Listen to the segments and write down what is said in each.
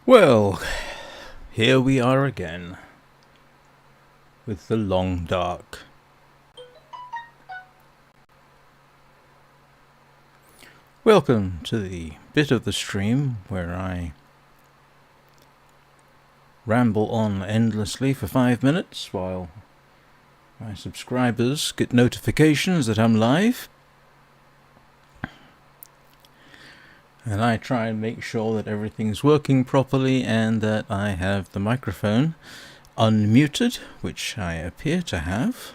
Well, here we are again with the long dark. Welcome to the bit of the stream where I ramble on endlessly for 5 minutes while my subscribers get notifications that I'm live. And I try and make sure that everything's working properly and that I have the microphone unmuted, which I appear to have.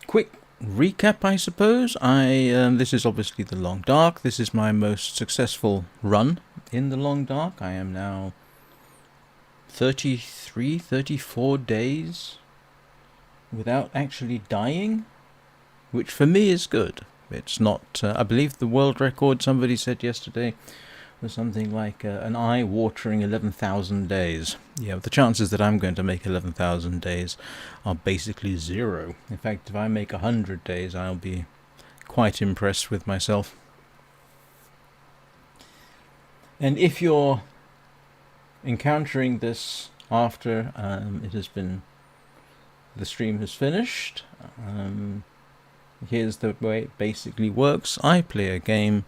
Quick recap, I suppose. This is obviously the Long Dark. This is my most successful run in the Long Dark. I am now 34 days without actually dying, which for me is good. It's not, I believe the world record, somebody said yesterday, was something like an eye-watering 11,000 days. Yeah, the chances that I'm going to make 11,000 days are basically zero. In fact, if I make 100 days, I'll be quite impressed with myself. And if you're encountering this after the stream has finished, here's the way it basically works. I play a game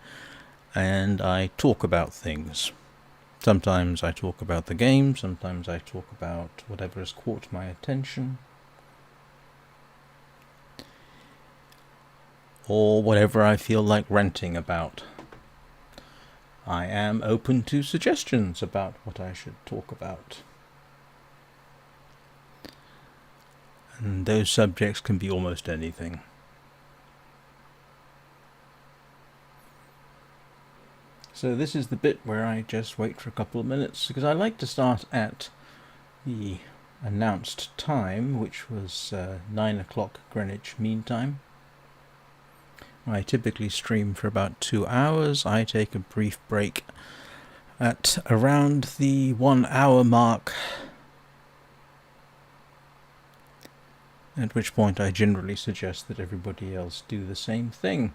and I talk about things. Sometimes I talk about the game, sometimes I talk about whatever has caught my attention, or whatever I feel like ranting about. I am open to suggestions about what I should talk about. And those subjects can be almost anything. So this is the bit where I just wait for a couple of minutes, because I like to start at the announced time, which was 9 o'clock Greenwich Mean Time. I typically stream for about 2 hours. I take a brief break at around the 1 hour mark, at which point I generally suggest that everybody else do the same thing.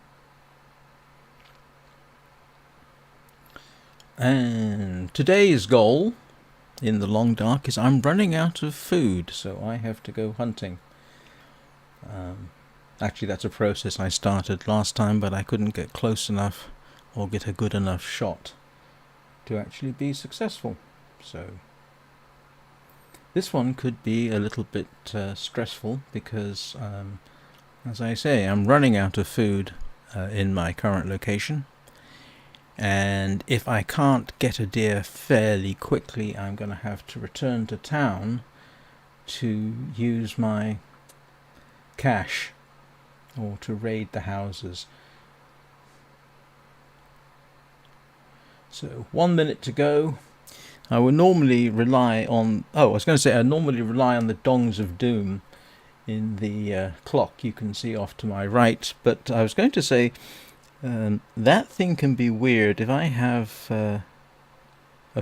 And today's goal in the Long Dark is I'm running out of food, so I have to go hunting. Actually, that's a process I started last time, but I couldn't get close enough or get a good enough shot to actually be successful. So this one could be a little bit stressful because, as I say, I'm running out of food in my current location. And if I can't get a deer fairly quickly, I'm going to have to return to town to use my cash or to raid the houses. So 1 minute to go. I would normally rely on... I normally rely on the Dongs of Doom in the clock you can see off to my right. But I was going to say... that thing can be weird if I have a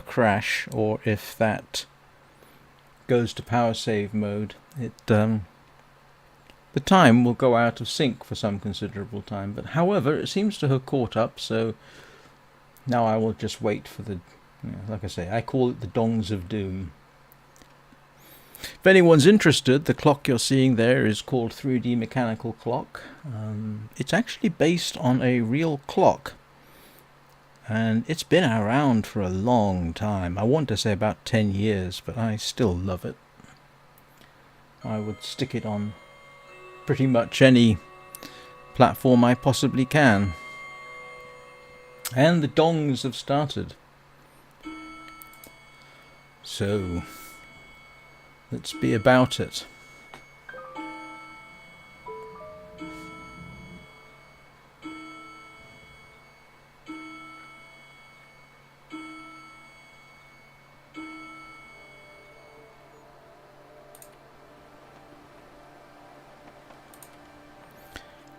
crash, or if that goes to power save mode. The time will go out of sync for some considerable time, but however it seems to have caught up, so now I will just wait for the, like I say, I call it the Dongs of Doom. If anyone's interested, the clock you're seeing there is called 3D Mechanical Clock. It's actually based on a real clock, and it's been around for a long time. I want to say about 10 years, but I still love it. I would stick it on pretty much any platform I possibly can. And the dongs have started. So... let's be about it.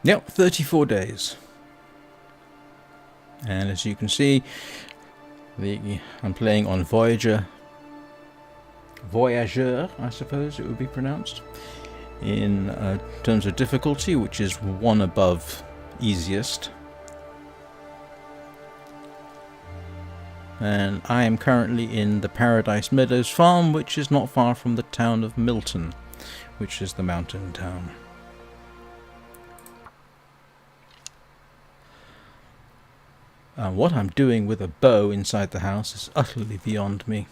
Yep, 34 days. And as you can see, I'm playing on Voyageur, I suppose it would be pronounced, in terms of difficulty, which is one above easiest. and I am currently in the Paradise Meadows farm, which is not far from the town of Milton, which is the mountain town. What I'm doing with a bow inside the house is utterly beyond me.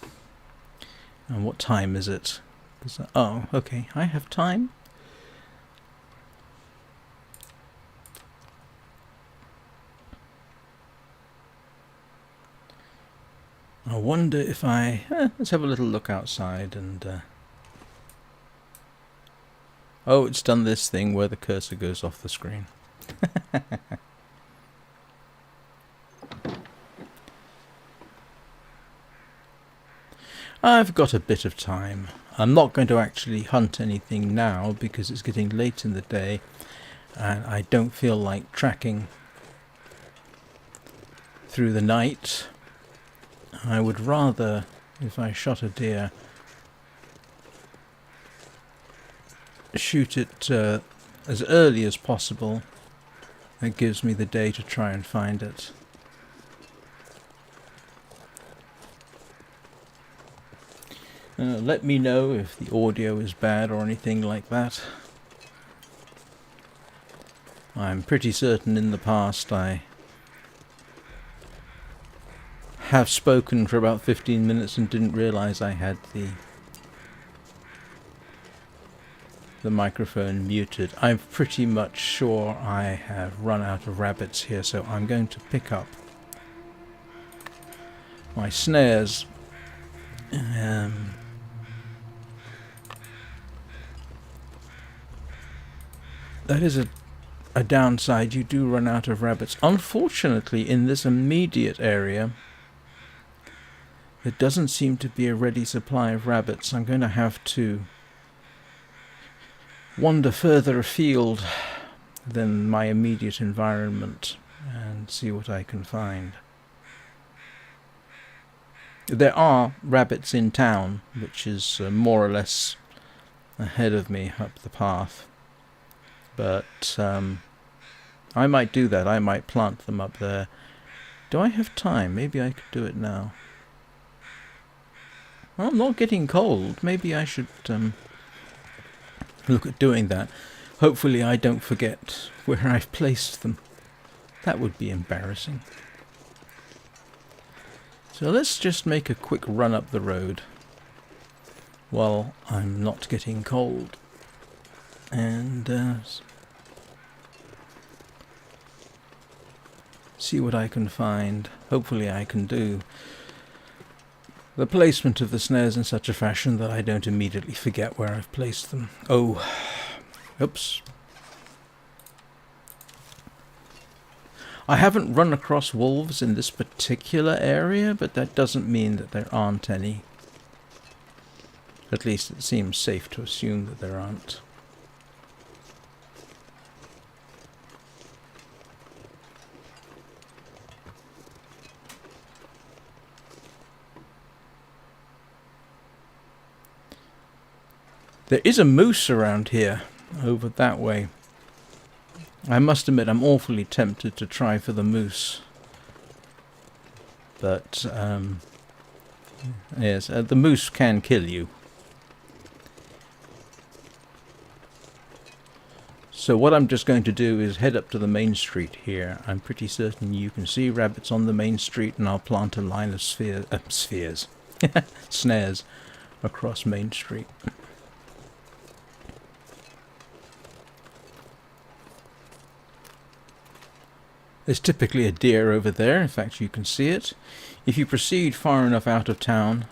And what time is it? Oh, okay, I have time. I wonder if let's have a little look outside and... Oh, it's done this thing where the cursor goes off the screen. I've got a bit of time. I'm not going to actually hunt anything now because it's getting late in the day and I don't feel like tracking through the night. I would rather, if I shot a deer, shoot it as early as possible. It gives me the day to try and find it. Let me know if the audio is bad or anything like that. I'm pretty certain in the past I have spoken for about 15 minutes and didn't realize I had the microphone muted. I'm pretty much sure I have run out of rabbits here, so I'm going to pick up my snares. That is a downside. You do run out of rabbits. Unfortunately, in this immediate area, there doesn't seem to be a ready supply of rabbits. I'm going to have to wander further afield than my immediate environment and see what I can find. There are rabbits in town, which is more or less ahead of me up the path. But I might do that. I might plant them up there. Do I have time? Maybe I could do it now. Well, I'm not getting cold. Maybe I should look at doing that. Hopefully I don't forget where I've placed them. That would be embarrassing. So let's just make a quick run up the road while I'm not getting cold. And see what I can find. Hopefully I can do the placement of the snares in such a fashion that I don't immediately forget where I've placed them. Oh, oops. I haven't run across wolves in this particular area, but that doesn't mean that there aren't any. At least it seems safe to assume that there aren't. There is a moose around here, over that way. I must admit I'm awfully tempted to try for the moose. But, yes, the moose can kill you. So what I'm just going to do is head up to the main street here. I'm pretty certain you can see rabbits on the main street, and I'll plant a line of snares across Main Street. There's typically a deer over there. In fact, you can see it. If you proceed far enough out of town,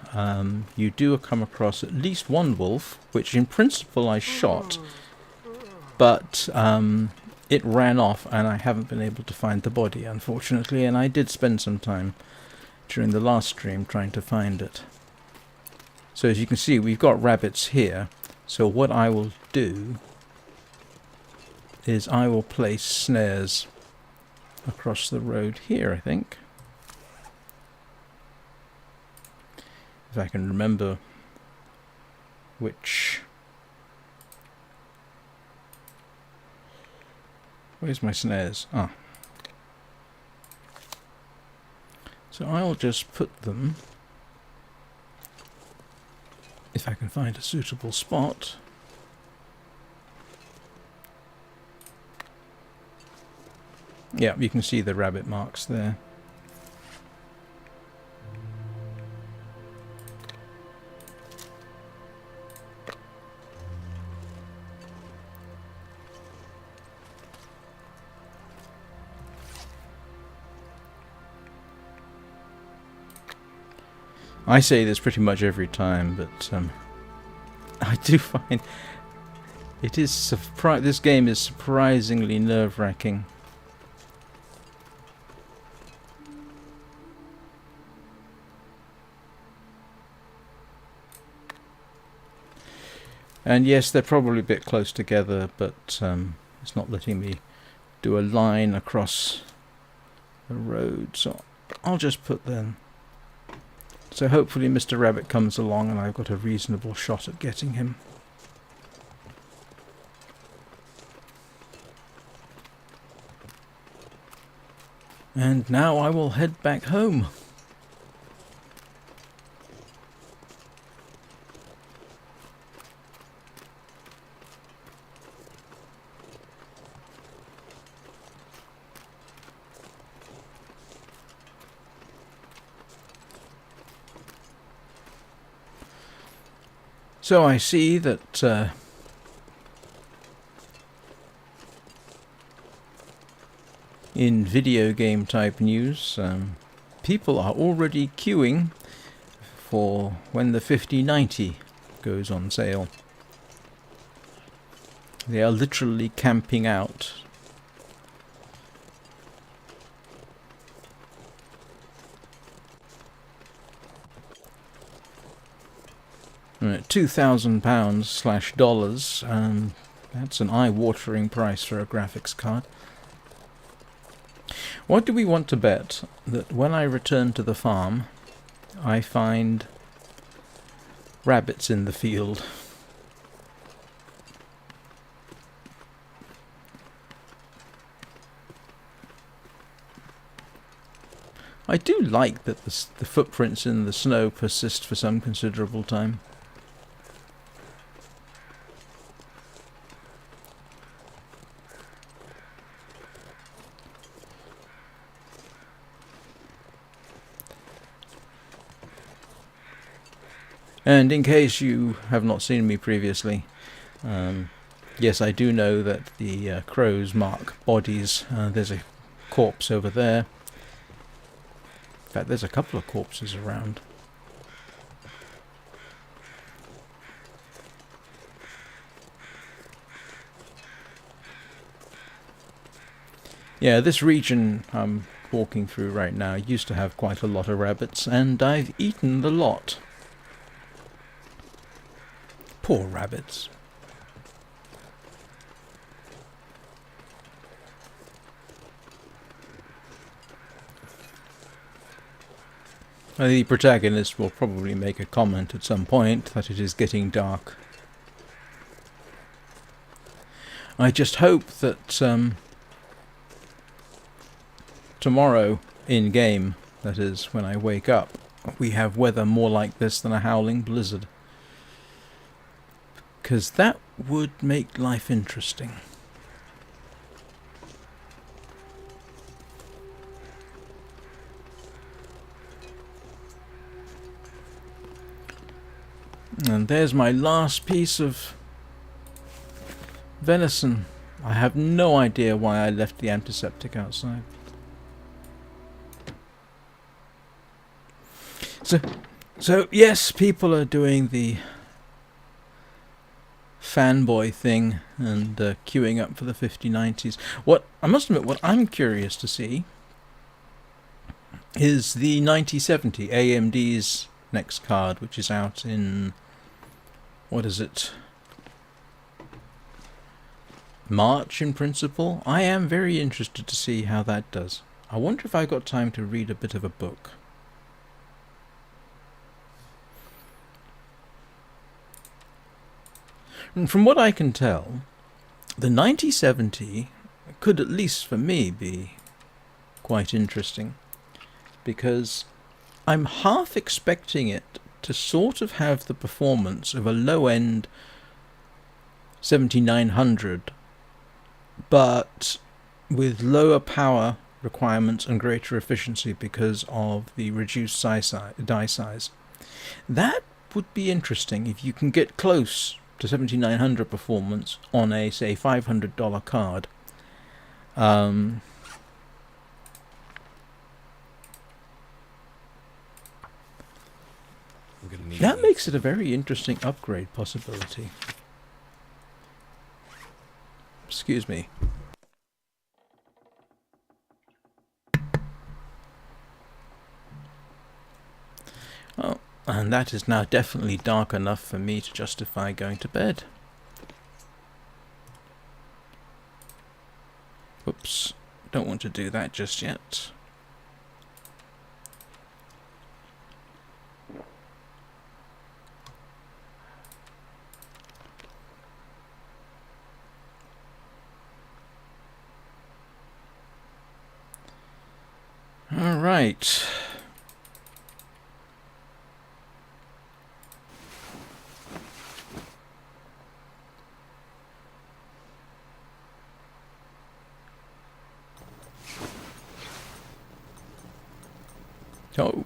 you do come across at least one wolf, which in principle I shot, but it ran off and I haven't been able to find the body, unfortunately, and I did spend some time during the last stream trying to find it. So as you can see, we've got rabbits here. So what I will do is I will place snares across the road here, I think. If I can remember which... Where's my snares? Ah. So I'll just put them, if I can find a suitable spot. Yeah, you can see the rabbit marks there. I say this pretty much every time, but I do find it is this game is surprisingly nerve-wracking. And yes, they're probably a bit close together, but it's not letting me do a line across the road, so I'll just put them. So hopefully Mr. Rabbit comes along and I've got a reasonable shot at getting him. And now I will head back home. So I see that in video game type news, people are already queuing for when the 5090 goes on sale. They are literally camping out. £2,000/dollars. That's an eye-watering price for a graphics card. What do we want to bet that when I return to the farm, I find rabbits in the field? I do like that the footprints in the snow persist for some considerable time. And in case you have not seen me previously, yes, I do know that the crows mark bodies. There's a corpse over there. In fact, there's a couple of corpses around. Yeah, this region I'm walking through right now used to have quite a lot of rabbits, and I've eaten the lot. Poor rabbits. The protagonist will probably make a comment at some point that it is getting dark. I just hope that tomorrow in game, that is when I wake up, we have weather more like this than a howling blizzard. Because that would make life interesting. And there's my last piece of venison. I have no idea why I left the antiseptic outside. So yes, people are doing the fanboy thing and queuing up for the 5090s. What I must admit, what I'm curious to see is the 9070, AMD's next card, which is out in, what is it, March in principle. I am very interested to see how that does. I wonder if I got time to read a bit of a book. And from what I can tell, the 9070 could, at least for me, be quite interesting. because I'm half expecting it to sort of have the performance of a low-end 7900, but with lower power requirements and greater efficiency because of the reduced die size. That would be interesting if you can get close to 7900 performance on a, say, $500 card. That makes it a very interesting upgrade possibility. Excuse me. Oh, and that is now definitely dark enough for me to justify going to bed. Whoops, don't want to do that just yet. All right. Oh.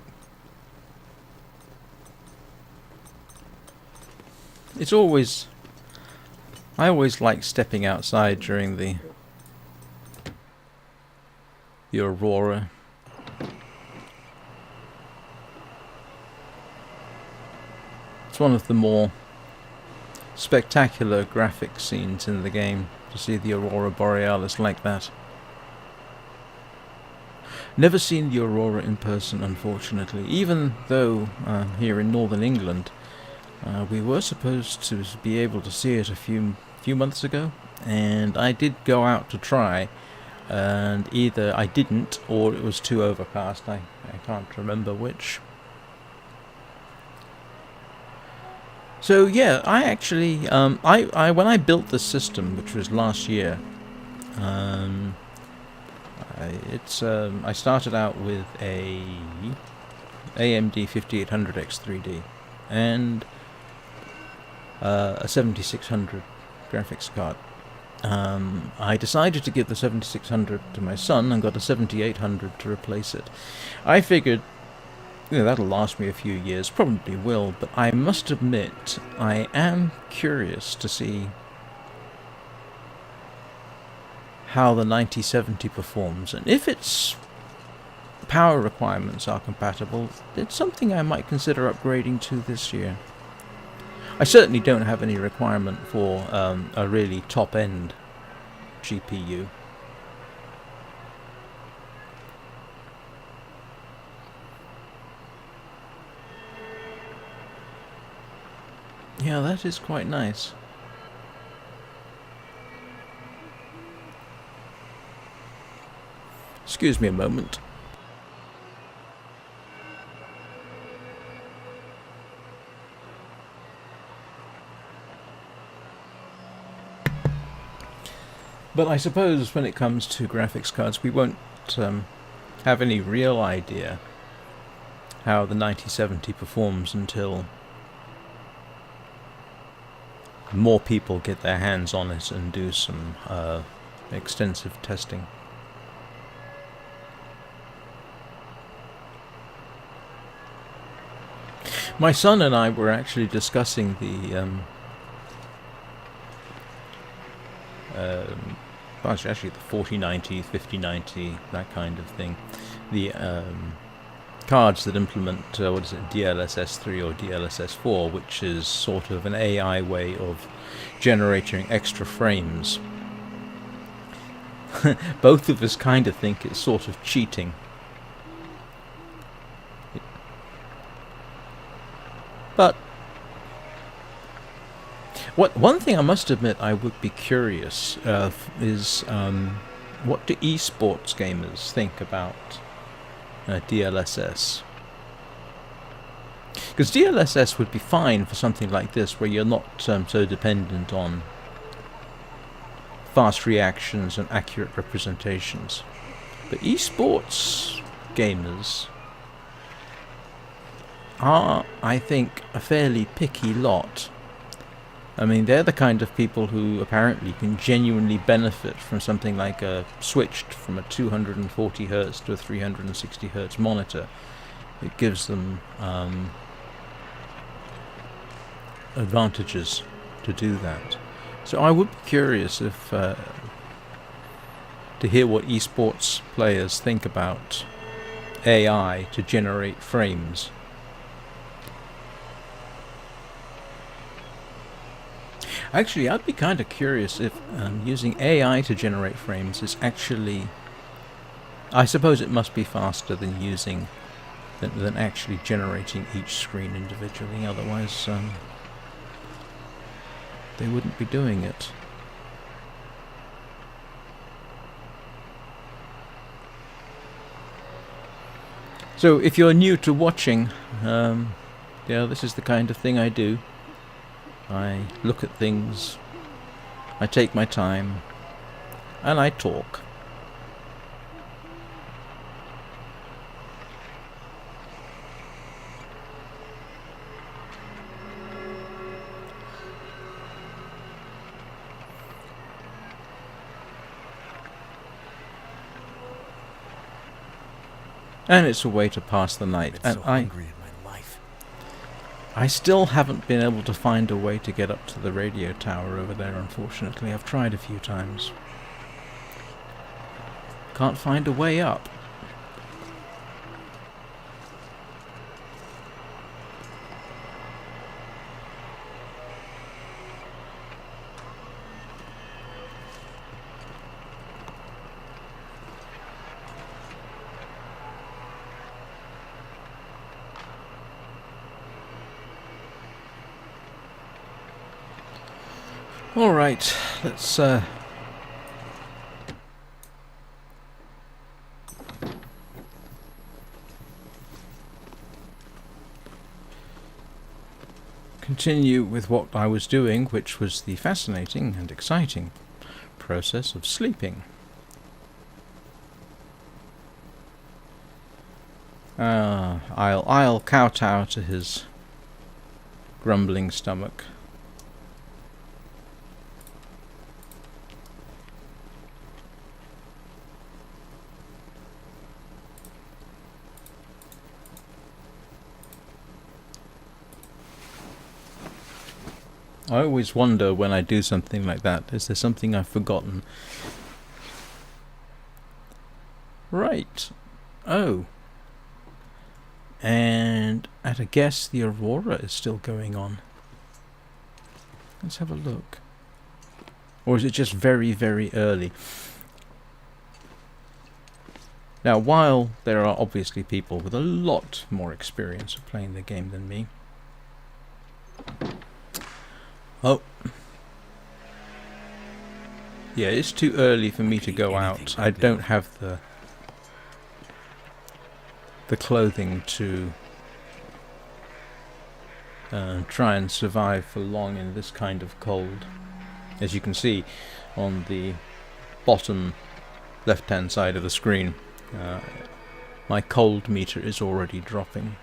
It's always... I always like stepping outside during the aurora. It's one of the more spectacular graphic scenes in the game, to see the aurora borealis like that. Never seen the aurora in person, unfortunately, even though here in northern England we were supposed to be able to see it a few months ago, and I did go out to try, and either I didn't or it was too overcast. I can't remember which. So yeah, I actually I when I built this system, which was last year, I started out with a AMD 5800X3D and a 7600 graphics card. I decided to give the 7600 to my son and got a 7800 to replace it. I figured, that'll last me a few years, probably will, but I must admit I am curious to see how the 9070 performs, and if its power requirements are compatible, it's something I might consider upgrading to this year. I certainly don't have any requirement for a really top-end GPU. Yeah, that is quite nice. Excuse me a moment. But I suppose when it comes to graphics cards, we won't have any real idea how the 9070 performs until more people get their hands on it and do some extensive testing. My son and I were actually discussing the actually the 4090, 5090, that kind of thing. The cards that implement DLSS 3 or DLSS 4, which is sort of an AI way of generating extra frames. Both of us kind of think it's sort of cheating. But one thing I must admit I would be curious is what do esports gamers think about DLSS? Because DLSS would be fine for something like this, where you're not so dependent on fast reactions and accurate representations. But esports gamers are, I think, a fairly picky lot. I mean, they're the kind of people who apparently can genuinely benefit from something like a switched from a 240 hertz to a 360 hertz monitor. It gives them advantages to do that. So I would be curious if to hear what esports players think about AI to generate frames. Actually, I'd be kind of curious if using AI to generate frames is actually... I suppose it must be faster than using... than actually generating each screen individually, otherwise they wouldn't be doing it. So if you're new to watching, this is the kind of thing I do. I look at things, I take my time, and I talk. And it's a way to pass the night. I'm and so hungry in my life. I still haven't been able to find a way to get up to the radio tower over there, unfortunately. I've tried a few times. Can't find a way up. All right, let's continue with what I was doing, which was the fascinating and exciting process of sleeping. I'll kowtow to his grumbling stomach. I always wonder when I do something like that, is there something I've forgotten? Right. Oh. And at a guess, the aurora is still going on. Let's have a look. Or is it just very, very early? Now, while there are obviously people with a lot more experience of playing the game than me, oh. Yeah, it's too early for me to go out. I don't have the clothing to try and survive for long in this kind of cold. As you can see on the bottom left-hand side of the screen, my cold meter is already dropping.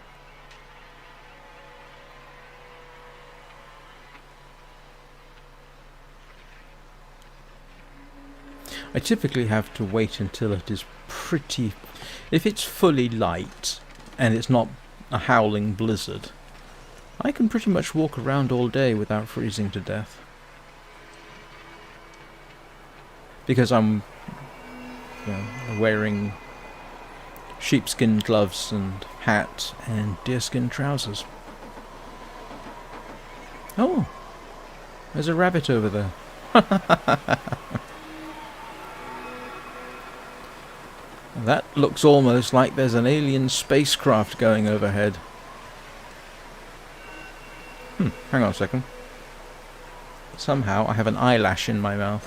I typically have to wait until it is pretty... If it's fully light and it's not a howling blizzard, I can pretty much walk around all day without freezing to death. Because I'm wearing sheepskin gloves and hat and deerskin trousers. Oh, there's a rabbit over there. That looks almost like there's an alien spacecraft going overhead. Hang on a second. Somehow I have an eyelash in my mouth.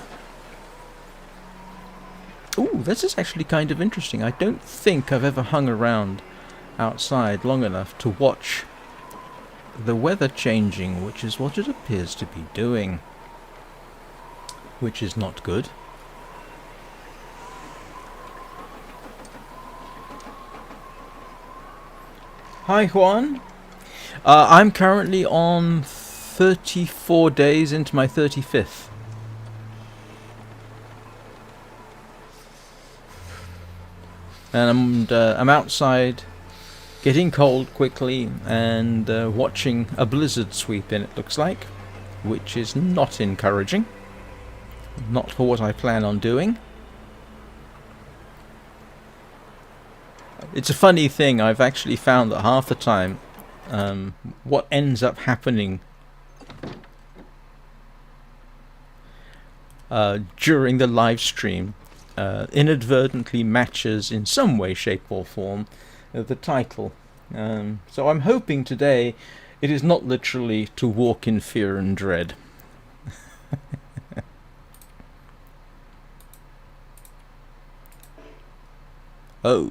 Ooh, this is actually kind of interesting. I don't think I've ever hung around outside long enough to watch the weather changing, which is what it appears to be doing. Which is not good. Hi, Juan. I'm currently on 34 days into my 35th. And I'm outside, getting cold quickly, and watching a blizzard sweep in, it looks like, which is not encouraging. Not for what I plan on doing. It's a funny thing, I've actually found that half the time, what ends up happening during the live stream inadvertently matches in some way, shape or form the title. So I'm hoping today it is not literally to walk in fear and dread. Oh,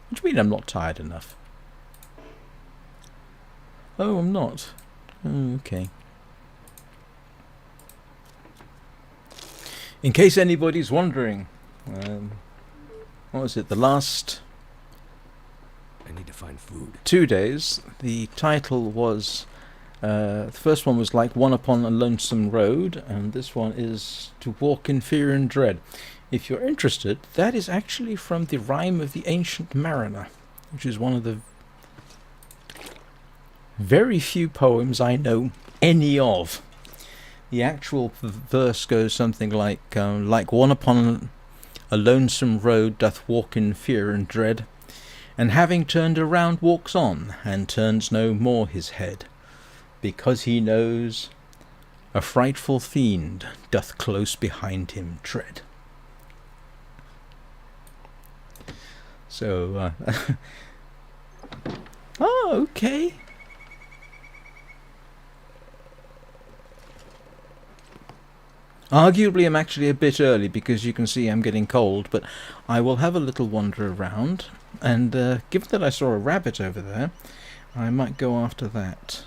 what do you mean I'm not tired enough? Oh, I'm not. Oh, okay. In case anybody's wondering, what was it, the last I need to find food. 2 days, the title was, the first one was like One Upon a Lonesome Road, and this one is To Walk in Fear and Dread. If you're interested, that is actually from the Rime of the Ancient Mariner, which is one of the very few poems I know any of. The actual verse goes something like one upon a lonesome road doth walk in fear and dread, and having turned around walks on, and turns no more his head, because he knows a frightful fiend doth close behind him tread. So, oh, okay. Arguably I'm actually a bit early because you can see I'm getting cold, but I will have a little wander around, and given that I saw a rabbit over there, I might go after that.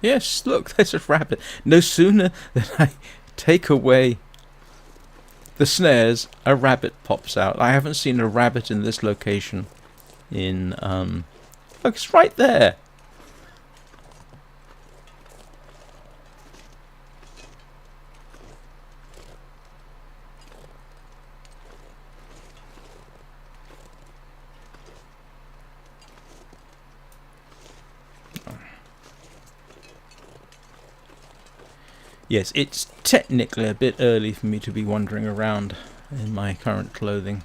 Yes, look, there's a rabbit. No sooner than I take away the snares, a rabbit pops out. I haven't seen a rabbit in this location in, look, it's right there. Yes, it's technically a bit early for me to be wandering around in my current clothing.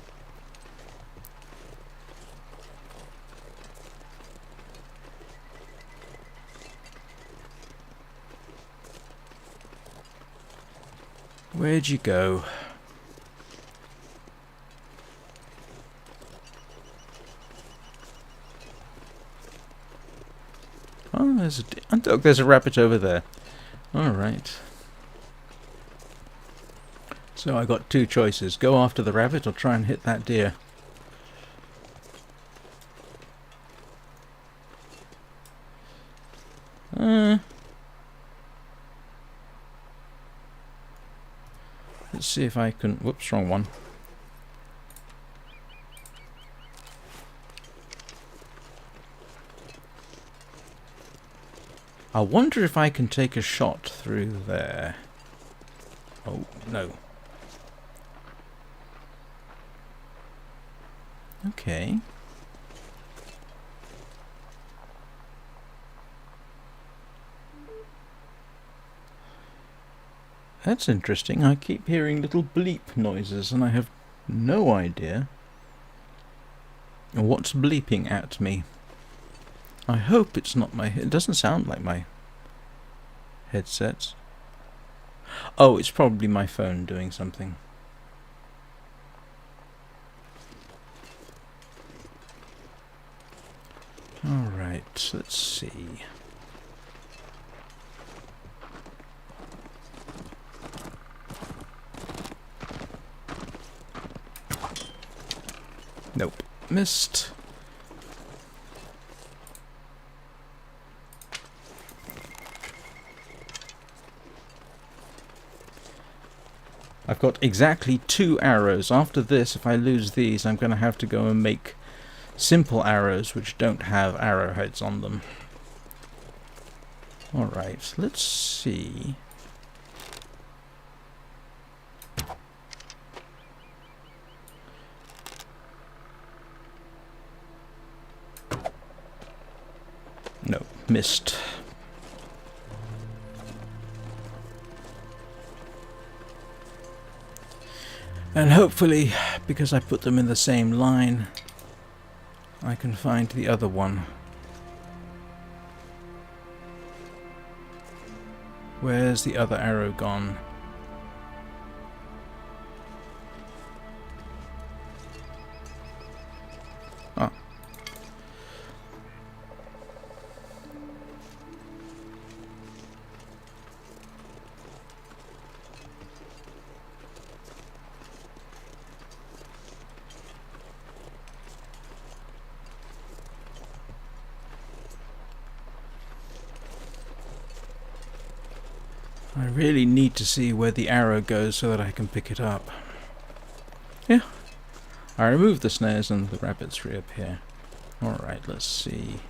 Where'd you go? Oh, there's a rabbit over there. All right. So I got two choices: go after the rabbit or try and hit that deer. Let's see if I can. Whoops, wrong one. I wonder if I can take a shot through there. Oh, no. Okay. That's interesting. I keep hearing little bleep noises and I have no idea what's bleeping at me. I hope it's not my... It doesn't sound like my headset. Oh, it's probably my phone doing something. Alright, let's see. missed. I've got exactly 2 arrows. After this, if I lose these, I'm going to have to go and make simple arrows which don't have arrowheads on them. Alright, let's see. No, missed. And hopefully, because I put them in the same line, I can find the other one. Where's the other arrow gone? Ah. I really need to see where the arrow goes so that I can pick it up. Yeah. I removed the snares and the rabbits reappear. Alright, let's see.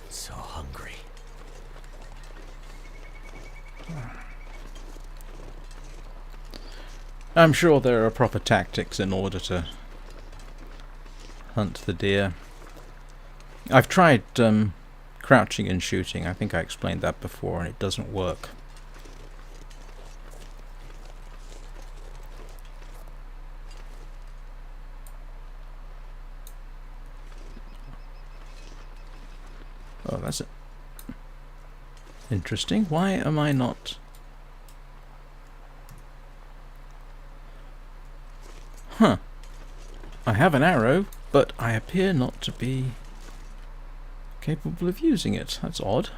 So hungry. I'm sure there are proper tactics in order to hunt the deer. I've tried crouching and shooting. I think I explained that before, and it doesn't work. Oh, that's it. Interesting. Why am I not... Huh. I have an arrow, but I appear not to be capable of using it. That's odd.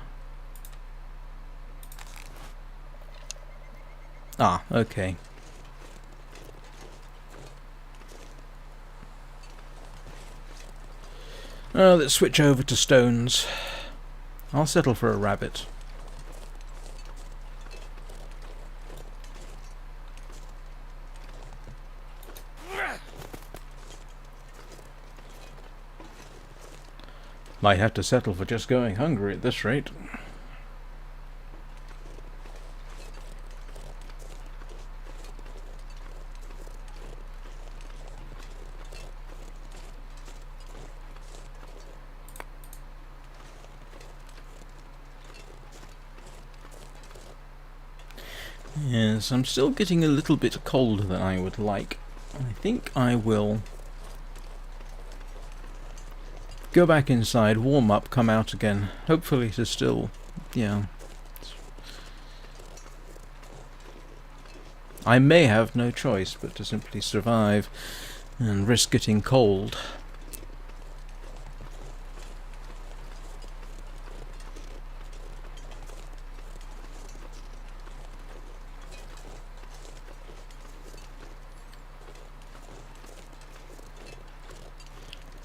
Ah, okay. Let's switch over to stones. I'll settle for a rabbit. Might have to settle for just going hungry at this rate. Yes, I'm still getting a little bit colder than I would like. I think I will go back inside, warm up, come out again. Hopefully to still, yeah. I may have no choice but to simply survive and risk getting cold.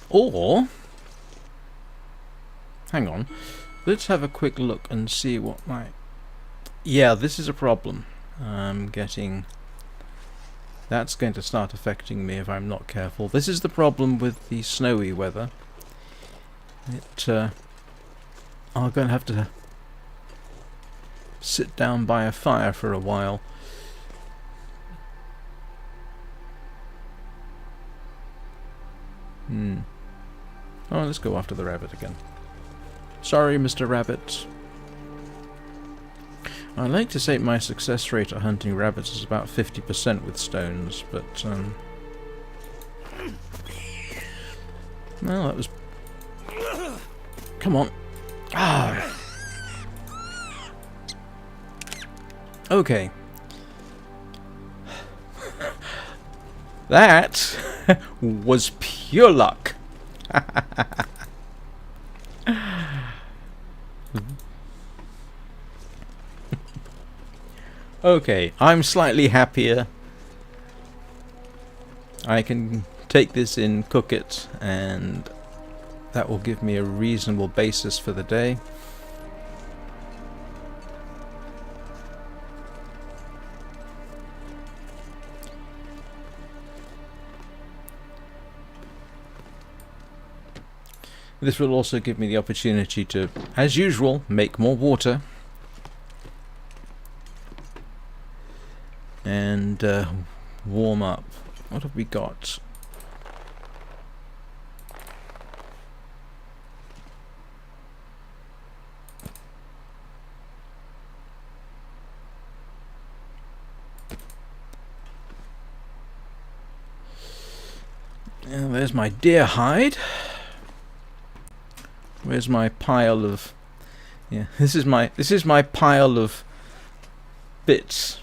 Or... hang on. Let's have a quick look and see what my... yeah, this is a problem. I'm getting... that's going to start affecting me if I'm not careful. This is the problem with the snowy weather. I'm going to have to sit down by a fire for a while. Oh, let's go after the rabbit again. Sorry, Mr. Rabbit. I like to say my success rate at hunting rabbits is about 50% with stones, but well, that was... come on. Ah. Okay. That was pure luck. Okay, I'm slightly happier. I can take this in, cook it, and that will give me a reasonable basis for the day. This will also give me the opportunity to, as usual, make more water. And warm up. What have we got? And there's my deer hide. Where's my pile of... Yeah, this is my pile of bits.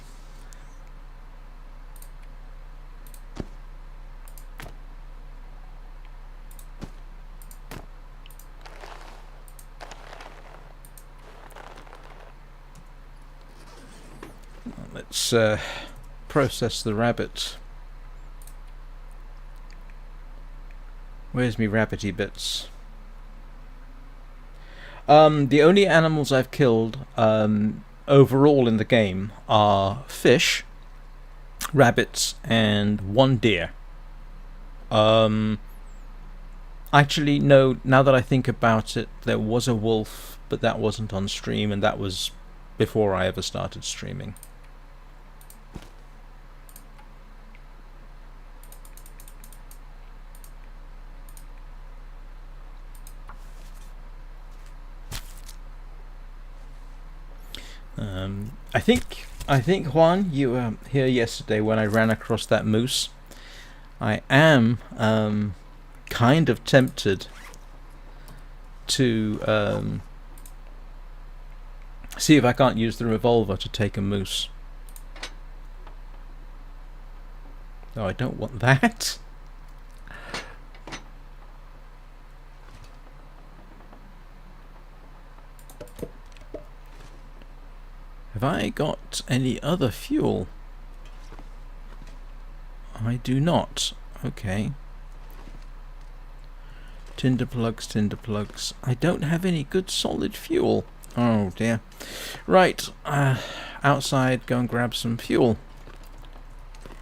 Let's process the rabbit. Where's me rabbity bits? The only animals I've killed overall in the game are fish, rabbits, and one deer. Actually, no, now that I think about it, there was a wolf, but that wasn't on stream, and that was before I ever started streaming. I think Juan, you were here yesterday when I ran across that moose. I am kind of tempted to see if I can't use the revolver to take a moose. Oh, I don't want that. Have I got any other fuel? I do not. Okay. Tinder plugs, tinder plugs. I don't have any good solid fuel. Oh dear. Right. Outside, go and grab some fuel.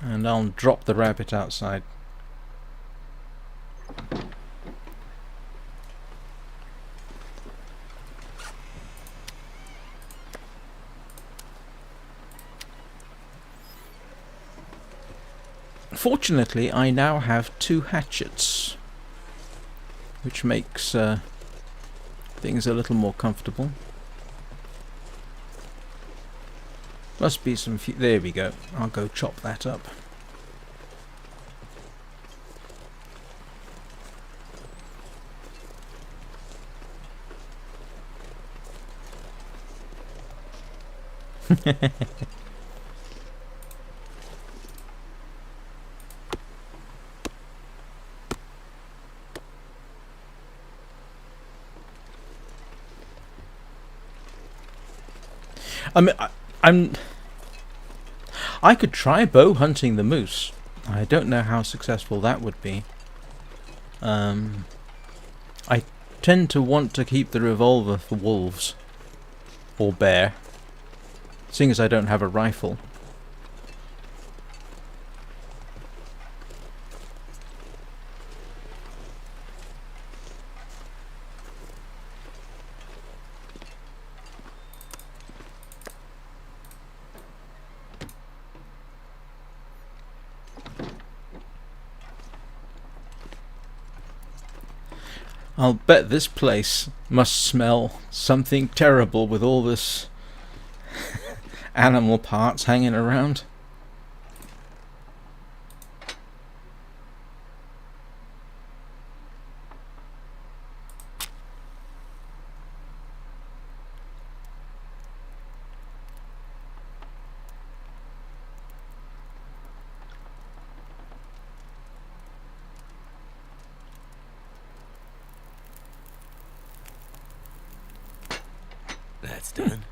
And I'll drop the rabbit outside. Fortunately, I now have 2 hatchets, which makes things a little more comfortable. Must be some there we go. I'll go chop that up. I mean, I could try bow hunting the moose. I don't know how successful that would be. I tend to want to keep the revolver for wolves or bear, seeing as I don't have a rifle. I'll bet this place must smell something terrible with all this animal parts hanging around. That's done.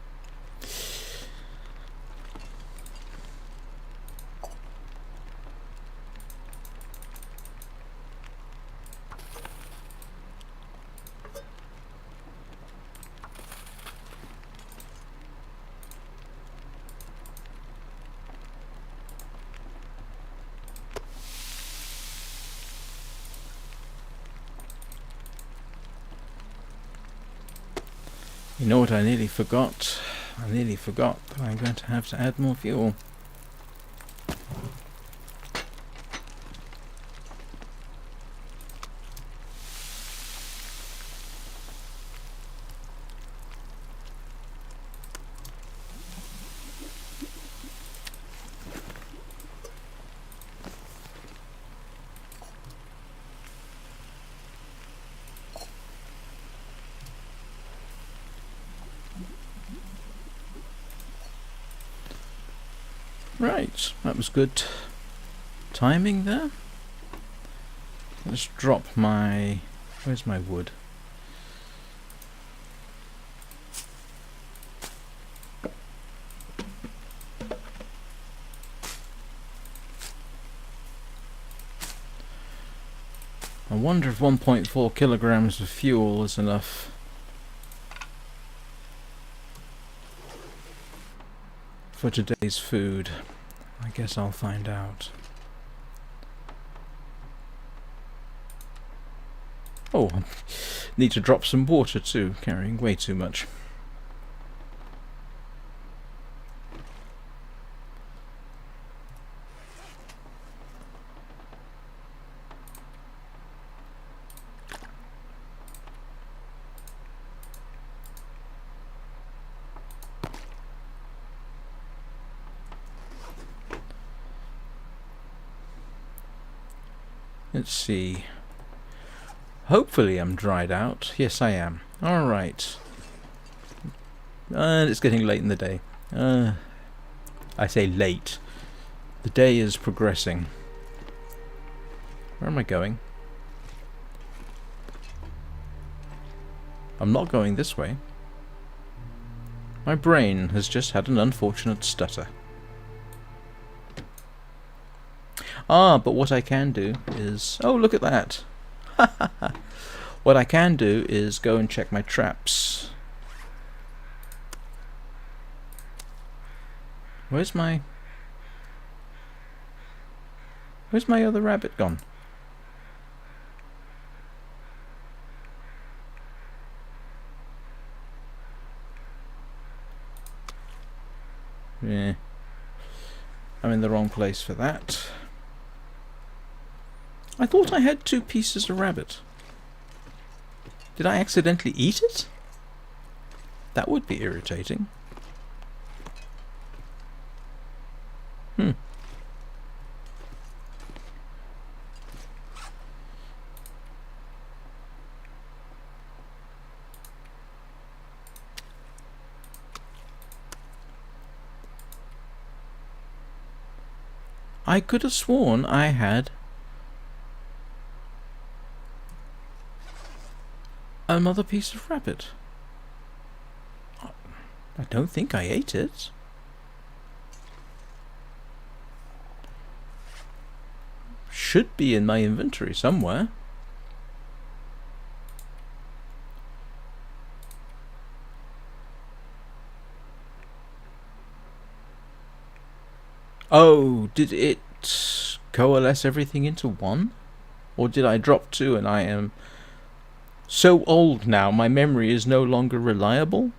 You know what I nearly forgot? I nearly forgot that I'm going to have to add more fuel. Right, that was good timing there. Let's drop my... Where's my wood? I wonder if 1.4 kilograms of fuel is enough for today's food. I guess I'll find out. Oh, need to drop some water too, carrying way too much. Let's see. Hopefully I'm dried out. Yes, I am. Alright. And it's getting late in the day. I say late. The day is progressing. Where am I going? I'm not going this way. My brain has just had an unfortunate stutter. Ah, but what I can do is... Oh, look at that! What I can do is go and check my traps. Where's my other rabbit gone? Yeah. I'm in the wrong place for that. I thought I had 2 pieces of rabbit. Did I accidentally eat it? That would be irritating. I could have sworn I had another piece of rabbit. I don't think I ate it. Should be in my inventory somewhere. Oh, did it coalesce everything into one? Or did I drop 2 and I am so old now, my memory is no longer reliable?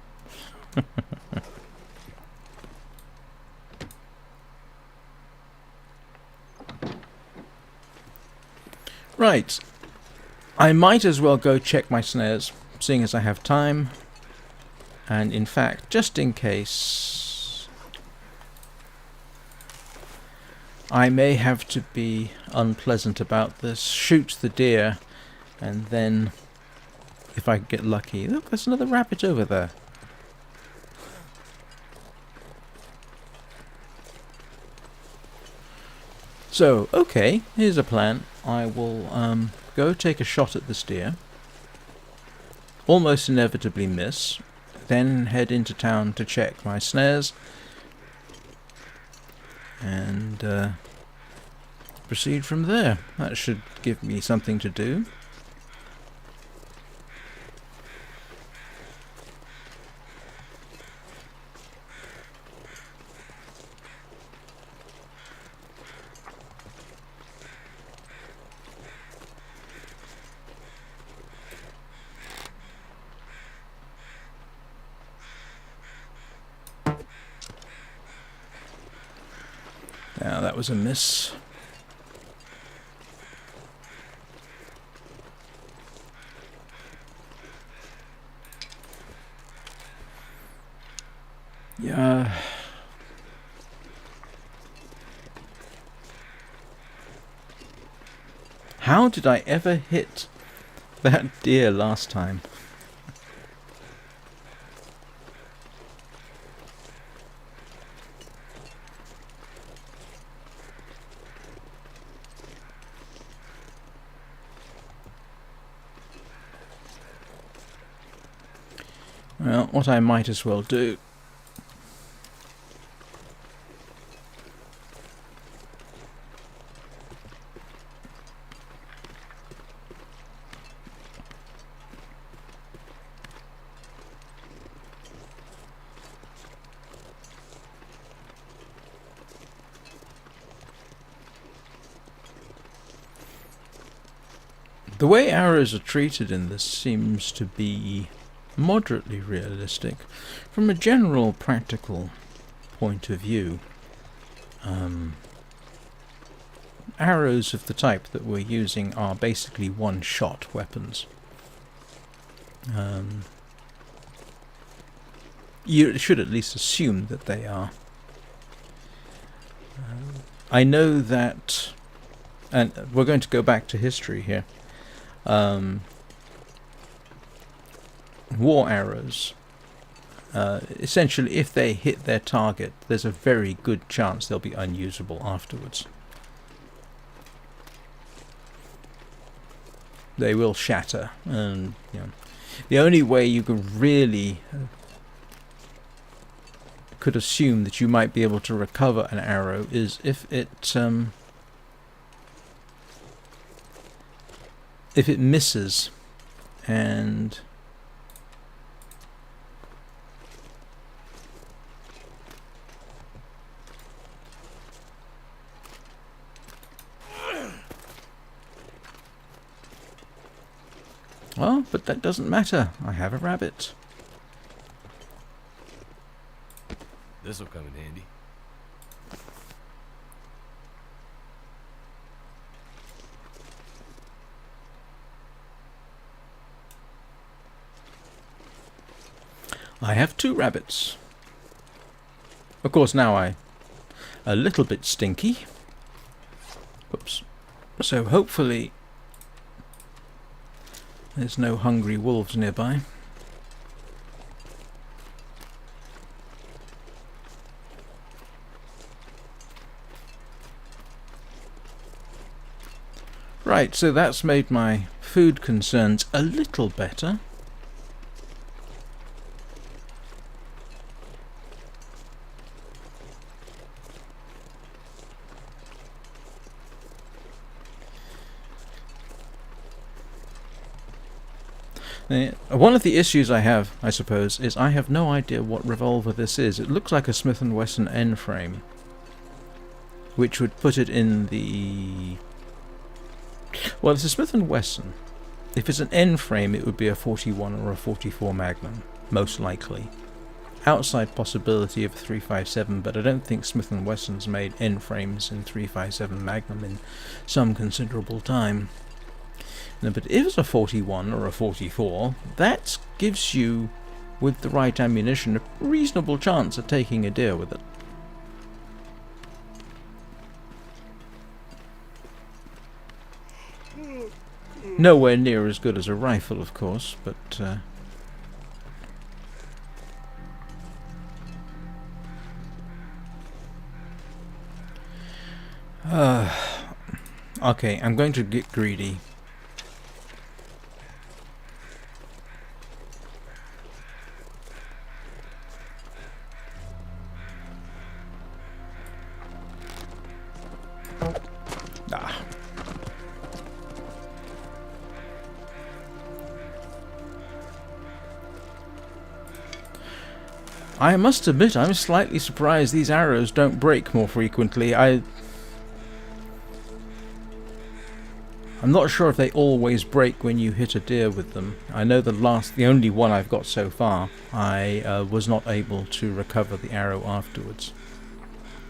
Right. I might as well go check my snares, seeing as I have time. And in fact, just in case, I may have to be unpleasant about this, shoot the deer, and then, if I get lucky... Look, there's another rabbit over there. So, okay, here's a plan. I will go take a shot at this deer. Almost inevitably miss. then head into town to check my snares, and proceed from there. That should give me something to do. Now that was a miss. Yeah. How did I ever hit that deer last time? Well, what I might as well do. The way arrows are treated in this seems to be moderately realistic. From a general practical point of view, arrows of the type that we're using are basically one-shot weapons. You should at least assume that they are. I know that, and we're going to go back to history here. War arrows, essentially, if they hit their target, there's a very good chance they'll be unusable afterwards. They will shatter, and the only way you could really could assume that you might be able to recover an arrow is if it misses, and well, but that doesn't matter. I have a rabbit. This'll come in handy. I have 2 rabbits. Of course, now I'm a little bit stinky. Oops. So hopefully there's no hungry wolves nearby. Right, so that's made my food concerns a little better. One of the issues I have, I suppose, is I have no idea what revolver this is. It looks like a Smith & Wesson N-frame, which would put it in the... Well, it's a Smith & Wesson. If it's an N-frame, it would be a 41 or a 44 Magnum, most likely. Outside possibility of a 357, but I don't think Smith & Wesson's made N-frames in 357 Magnum in some considerable time. No, but if it's a 41 or a 44, that gives you, with the right ammunition, a reasonable chance of taking a deer with it. Nowhere near as good as a rifle, of course, but... okay, I'm going to get greedy. I must admit, I'm slightly surprised these arrows don't break more frequently. I'm not sure if they always break when you hit a deer with them. I know the only one I've got so far, I was not able to recover the arrow afterwards.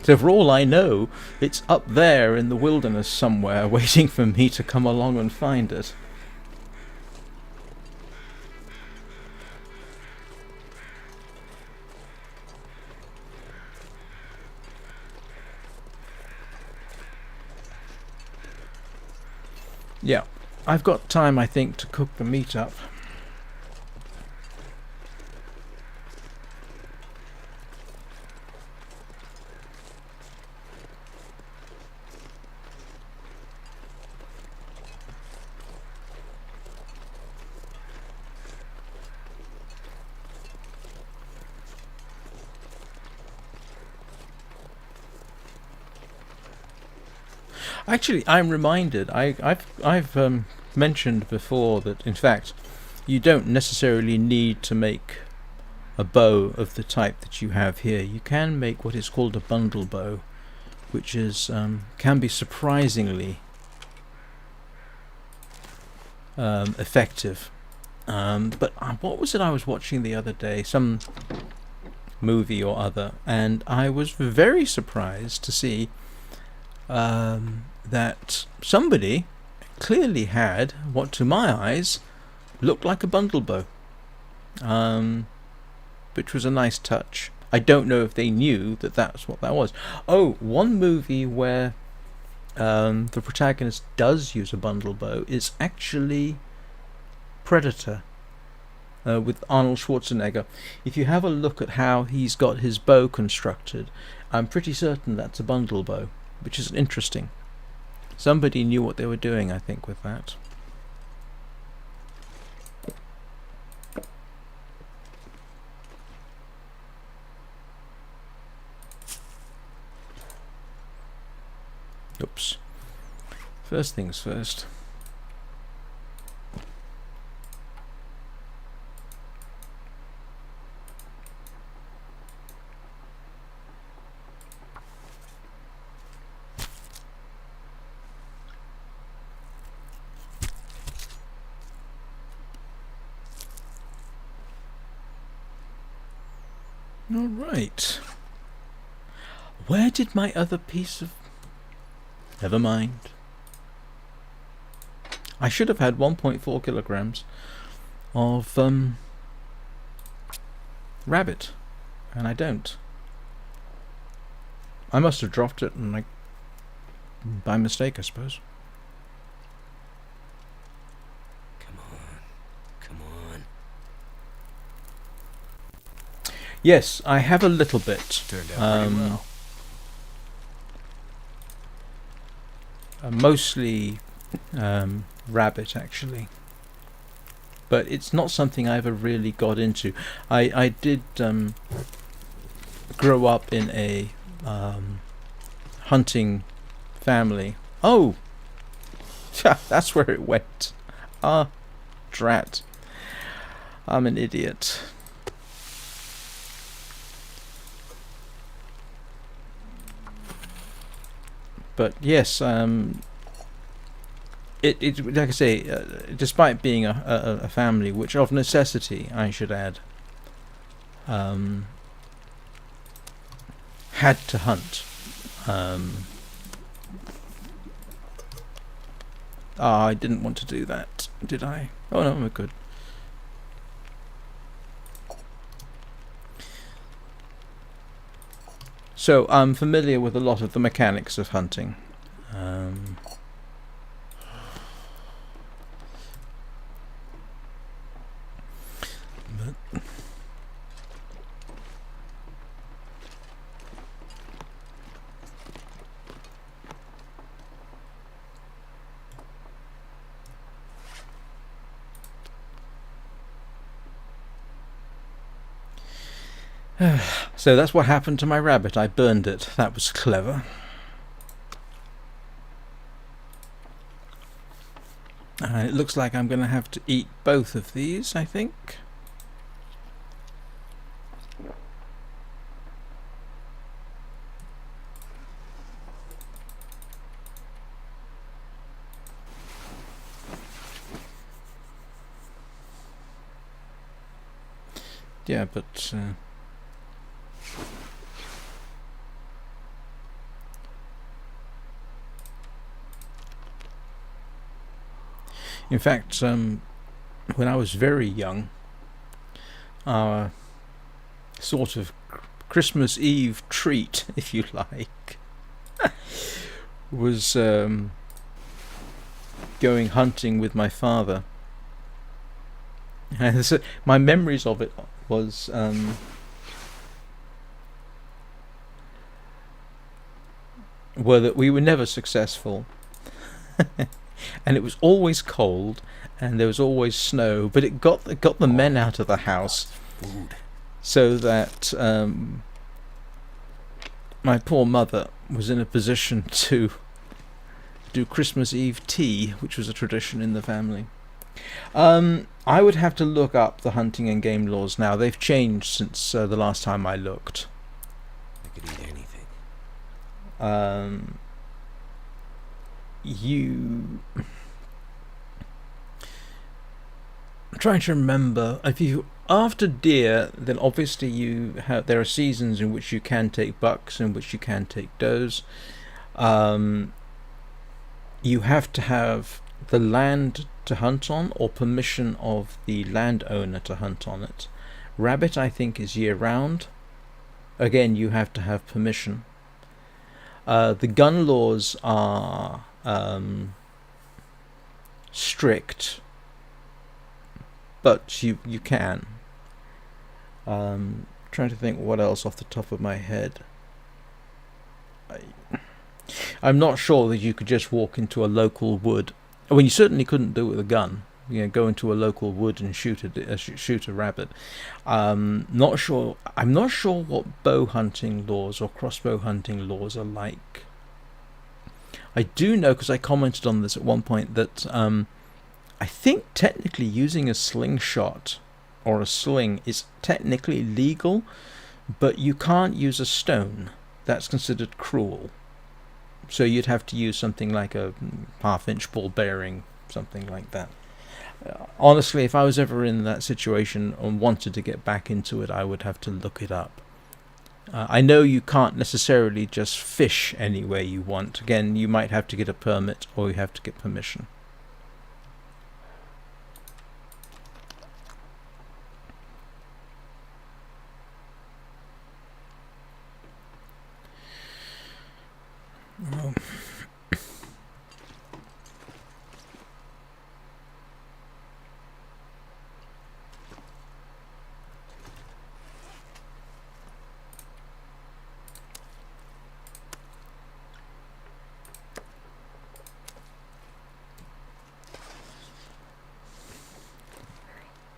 So for all I know, it's up there in the wilderness somewhere, waiting for me to come along and find it. Yeah, I've got time, I think, to cook the meat up. Actually, I'm reminded. I've mentioned before that, in fact, you don't necessarily need to make a bow of the type that you have here. You can make what is called a bundle bow, which is can be surprisingly effective. But what was it I was watching the other day? Some movie or other, and I was very surprised to see that somebody clearly had what to my eyes looked like a bundle bow, which was a nice touch. I don't know if they knew that that's what that was. Oh, one movie where the protagonist does use a bundle bow is actually Predator, with Arnold Schwarzenegger. If you have a look at how he's got his bow constructed, I'm pretty certain that's a bundle bow, which is interesting. Somebody knew what they were doing, I think, with that. Oops. First things first. All right. Where did my other piece of... Never mind. I should have had 1.4 kilograms of rabbit, and I don't. I must have dropped it, and by mistake, I suppose. Come on. Yes, I have a little bit. Turned out pretty well. Mostly rabbit, actually. But it's not something I ever really got into. I did grow up in a hunting family. Oh! That's where it went. Ah, drat. I'm an idiot. But yes, it like I say, despite being a family, which of necessity, I should add, had to hunt. I didn't want to do that, did I? Oh no, we're good. So I'm familiar with a lot of the mechanics of hunting. So that's what happened to my rabbit. I burned it. That was clever. It looks like I'm going to have to eat both of these, I think. Yeah, but in fact, when I was very young, our sort of Christmas Eve treat, if you like, was going hunting with my father. And so my memories of it was were that we were never successful, and it was always cold, and there was always snow. But it got the men out of the house, Food. so that my poor mother was in a position to do Christmas Eve tea, which was a tradition in the family. I would have to look up the hunting and game laws now. They've changed since the last time I looked. I could eat anything. You I'm trying to remember. If you after deer, then obviously there are seasons in which you can take bucks, in which you can take does. Um, you have to have the land to hunt on, or permission of the landowner to hunt on it. Rabbit, I think, is year round. Again, you have to have permission. The gun laws are strict, but you can. Trying to think what else off the top of my head. I'm not sure that you could just walk into a local wood. I mean, you certainly couldn't do it with a gun. You know, go into a local wood and shoot a rabbit. Not sure. I'm not sure what bow hunting laws or crossbow hunting laws are like. I do know, because I commented on this at one point, that I think technically using a slingshot or a sling is technically legal, but you can't use a stone. That's considered cruel. So you'd have to use something like a half-inch ball bearing, something like that. Honestly, if I was ever in that situation and wanted to get back into it, I would have to look it up. I know you can't necessarily just fish anywhere you want. Again, you might have to get a permit, or you have to get permission. Oh.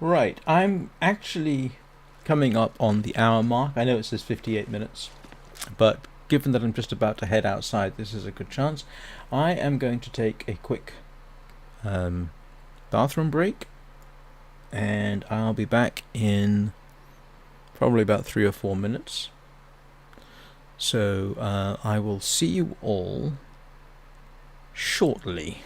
Right, I'm actually coming up on the hour mark. I know it says 58 minutes, but given that I'm just about to head outside, this is a good chance. I am going to take a quick bathroom break, and I'll be back in probably about 3 or 4 minutes. So I will see you all shortly.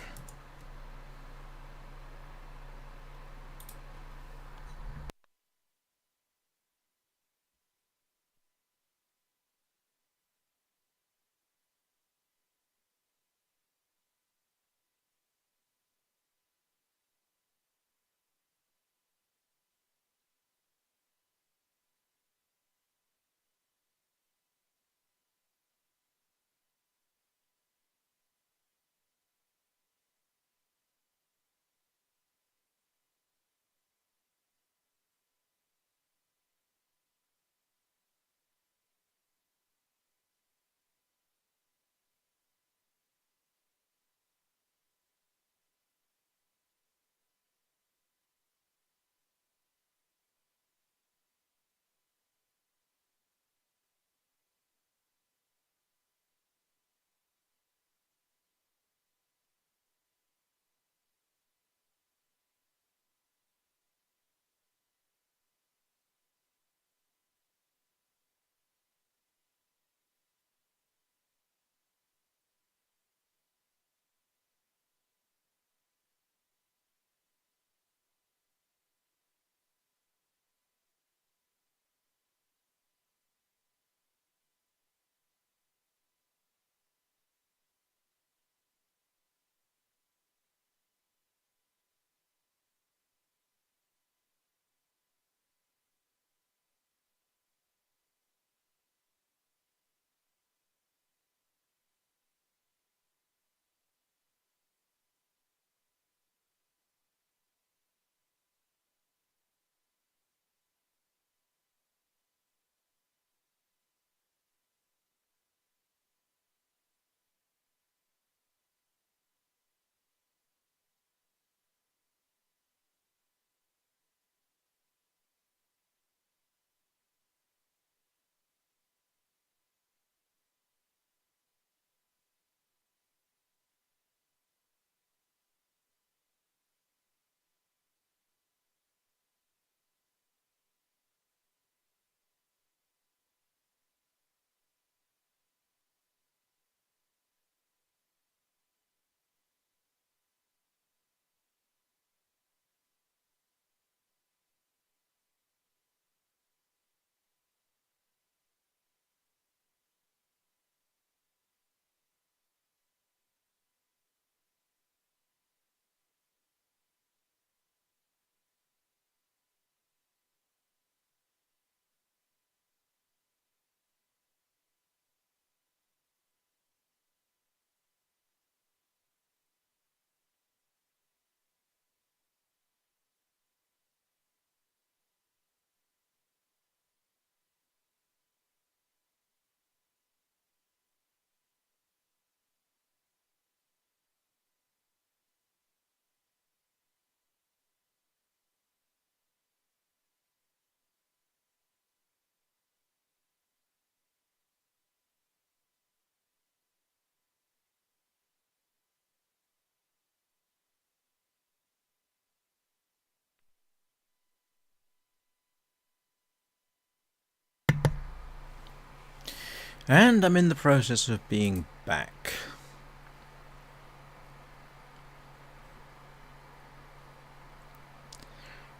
And I'm in the process of being back.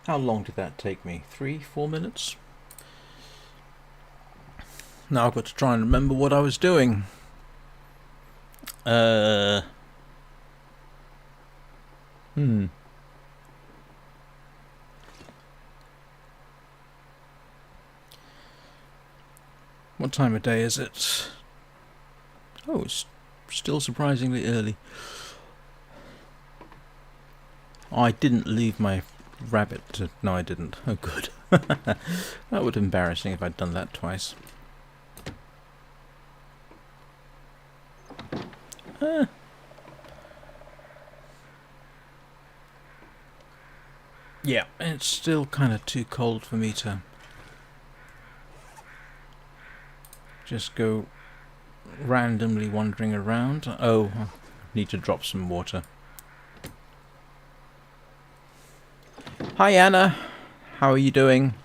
How long did that take me? 3-4 minutes? Now I've got to try and remember what I was doing. What time of day is it? Oh, it's still surprisingly early. I didn't leave my rabbit to... No, I didn't. Oh, good. That would be embarrassing if I'd done that twice. Yeah, it's still kind of too cold for me to just go randomly wandering around. Oh, I need to drop some water. Hi Anna, how are you doing?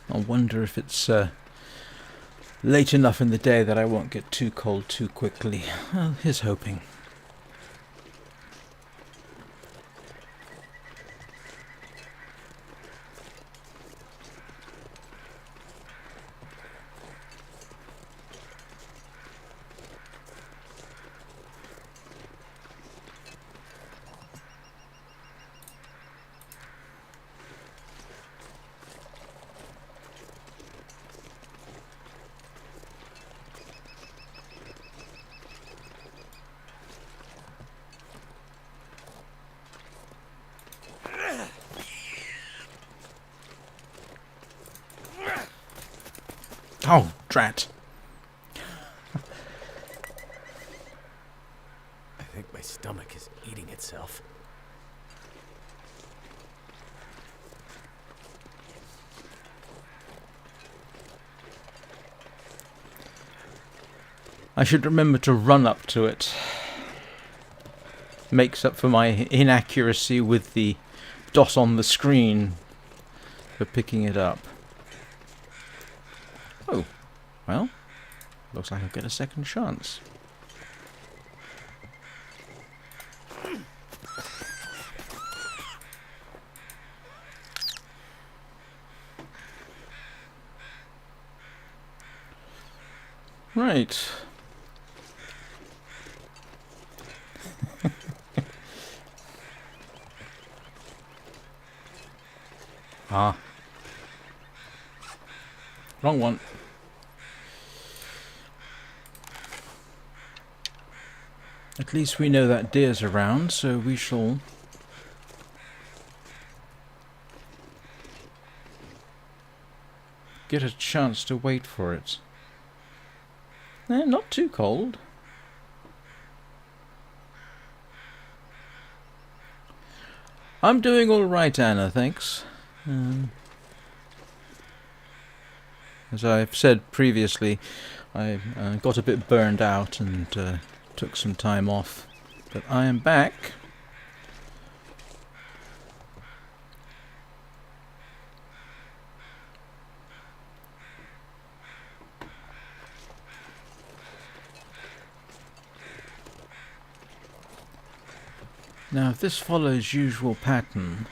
I wonder if it's late enough in the day that I won't get too cold too quickly. Well, here's hoping. Oh, drat. I think my stomach is eating itself. I should remember to run up to it. Makes up for my inaccuracy with the dot on the screen for picking it up. Oh, well, looks like I'll get a second chance. Right. Ah. Wrong one. At least we know that deer's around, so we shall get a chance to wait for it. Not too cold. I'm doing all right, Anna, thanks. As I've said previously, I got a bit burned out and took some time off, but I am back. Now, if this follows usual pattern,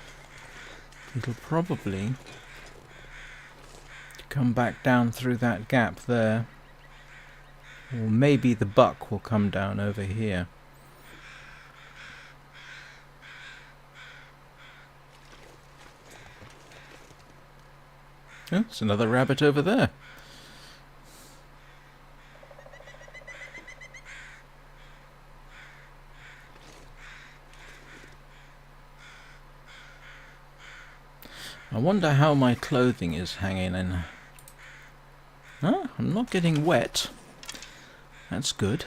it'll probably come back down through that gap there. Or maybe the buck will come down over here. Oh, there's another rabbit over there. I wonder how my clothing is hanging in. Huh? I'm not getting wet. That's good.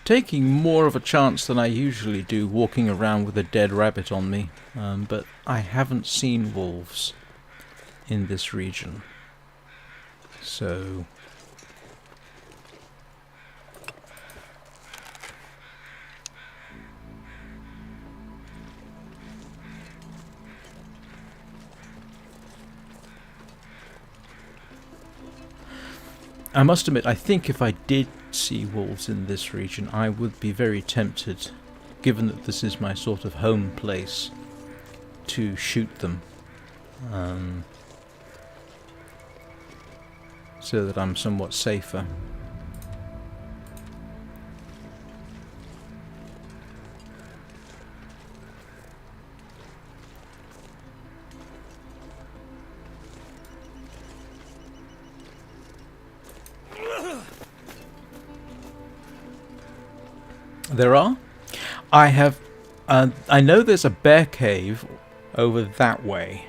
Taking more of a chance than I usually do walking around with a dead rabbit on me, but I haven't seen wolves in this region. So I must admit, I think if I did see wolves in this region, I would be very tempted, given that this is my sort of home place, to shoot them. So that I'm somewhat safer. There are? I have... I know there's a bear cave over that way.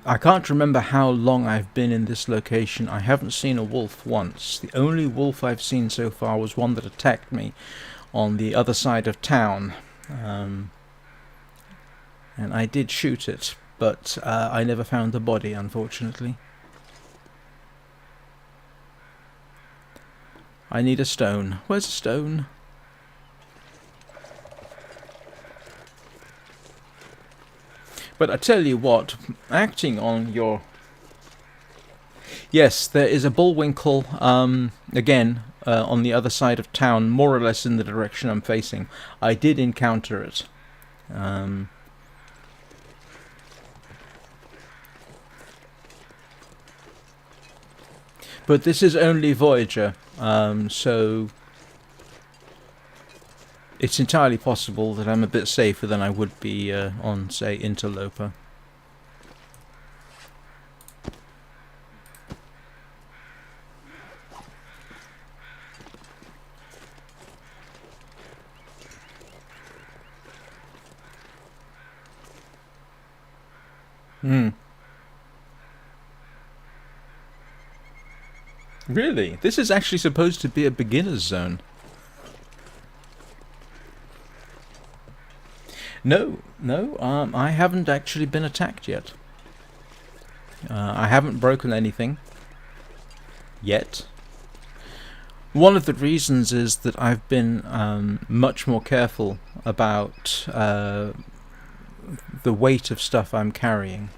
I can't remember how long I've been in this location. I haven't seen a wolf once. The only wolf I've seen so far was one that attacked me on the other side of town. And I did shoot it, but I never found the body, unfortunately. I need a stone. Where's a stone? But I tell you what, acting on your... Yes, there is a bullwinkle, again, on the other side of town, more or less in the direction I'm facing. I did encounter it. But this is only Voyager, so it's entirely possible that I'm a bit safer than I would be on, say, Interloper. Really? This is actually supposed to be a beginner's zone. No, I haven't actually been attacked yet. I haven't broken anything. Yet. One of the reasons is that I've been much more careful about the weight of stuff I'm carrying.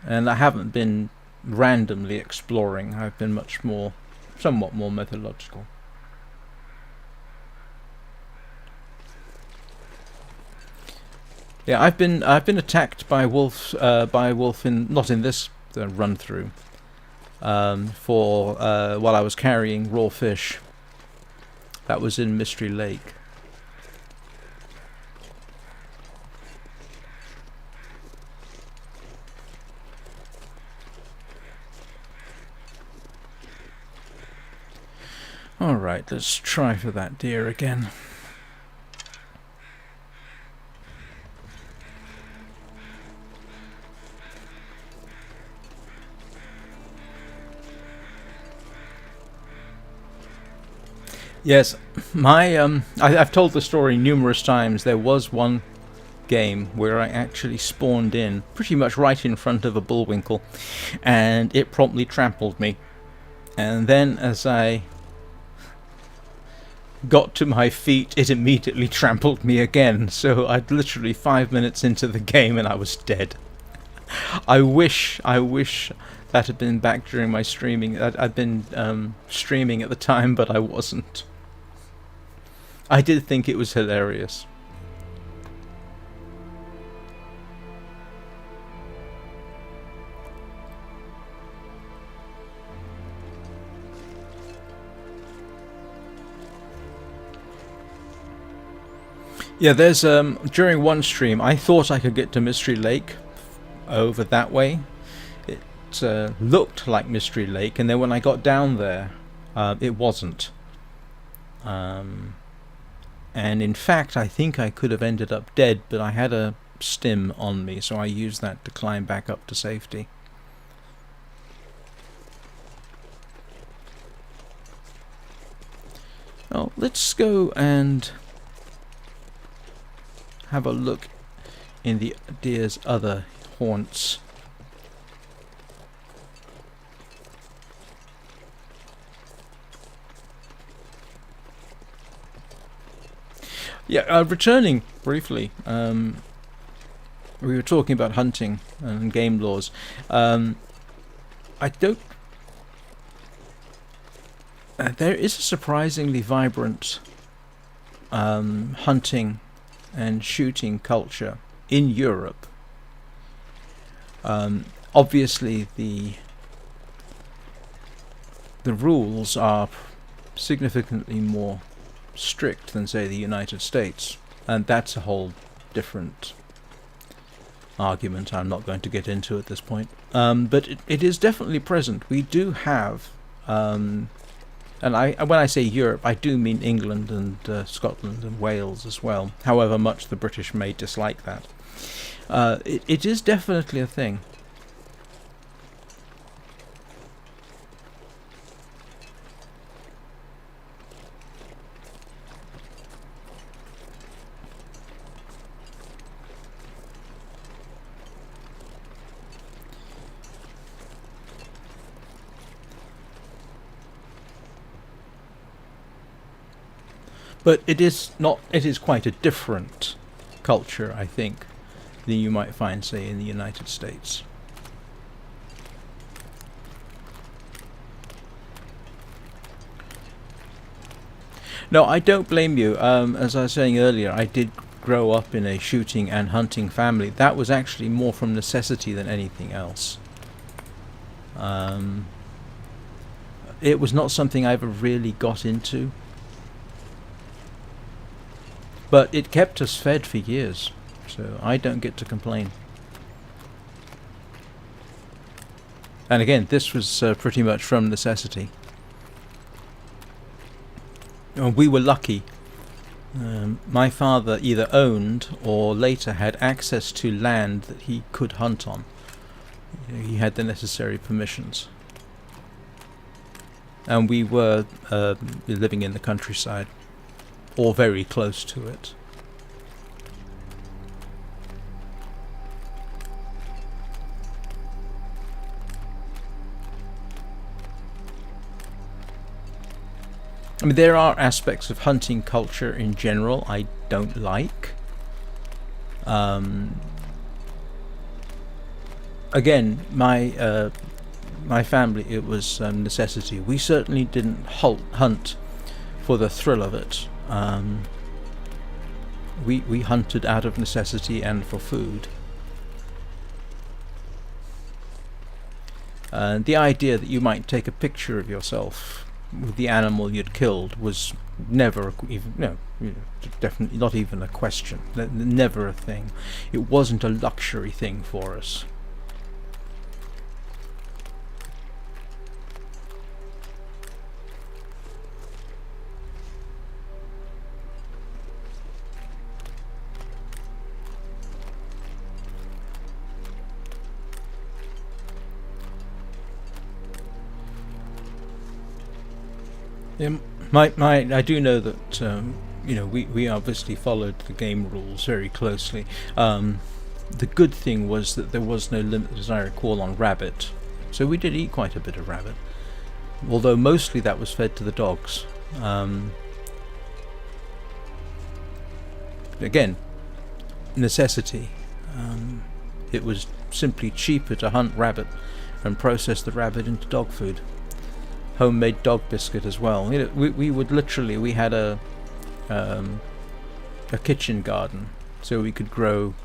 And I haven't been randomly exploring. I've been somewhat more methodological. Yeah, I've been attacked by wolves. By a wolf not in this run through. While I was carrying raw fish. That was in Mystery Lake. Alright, let's try for that deer again. Yes, I've told the story numerous times. There was one game where I actually spawned in pretty much right in front of a bullwinkle, and it promptly trampled me. And then as I got to my feet, it immediately trampled me again. So I'd literally 5 minutes into the game and I was dead. I wish that had been back during my streaming. I'd been streaming at the time, but I wasn't. I did think it was hilarious. Yeah, there's during one stream I thought I could get to Mystery Lake over that way. It looked like Mystery Lake, and then when I got down there, it wasn't. And in fact, I think I could have ended up dead, but I had a stim on me, so I used that to climb back up to safety. Well, let's go and have a look in the deer's other haunts. Yeah, returning briefly, we were talking about hunting and game laws. I don't. There is a surprisingly vibrant hunting and shooting culture in Europe. Obviously, the rules are significantly more strict than, say, the United States, and that's a whole different argument I'm not going to get into at this point. But it is definitely present. We do have, and when I say Europe, I do mean England and Scotland and Wales as well, however much the British may dislike that. It is definitely a thing. But it is not. It is quite a different culture, I think, than you might find, say, in the United States. No, I don't blame you. As I was saying earlier, I did grow up in a shooting and hunting family. That was actually more from necessity than anything else. It was not something I ever really got into. But it kept us fed for years, so I don't get to complain. And again, this was pretty much from necessity. We were lucky. My father either owned or later had access to land that he could hunt on. He had the necessary permissions. And we were living in the countryside, or very close to it. I mean, there are aspects of hunting culture in general I don't like. Again, my family, it was necessity. We certainly didn't hunt for the thrill of it. We hunted out of necessity and for food. The idea that you might take a picture of yourself with the animal you'd killed was never even, definitely not even a question. Never a thing. It wasn't a luxury thing for us. I do know that we obviously followed the game rules very closely. The good thing was that there was no limit, as I recall, on rabbit, so we did eat quite a bit of rabbit, although mostly that was fed to the dogs. Again, necessity. It was simply cheaper to hunt rabbit and process the rabbit into dog food. Homemade dog biscuit as well. We would literally, we had a kitchen garden, so we could grow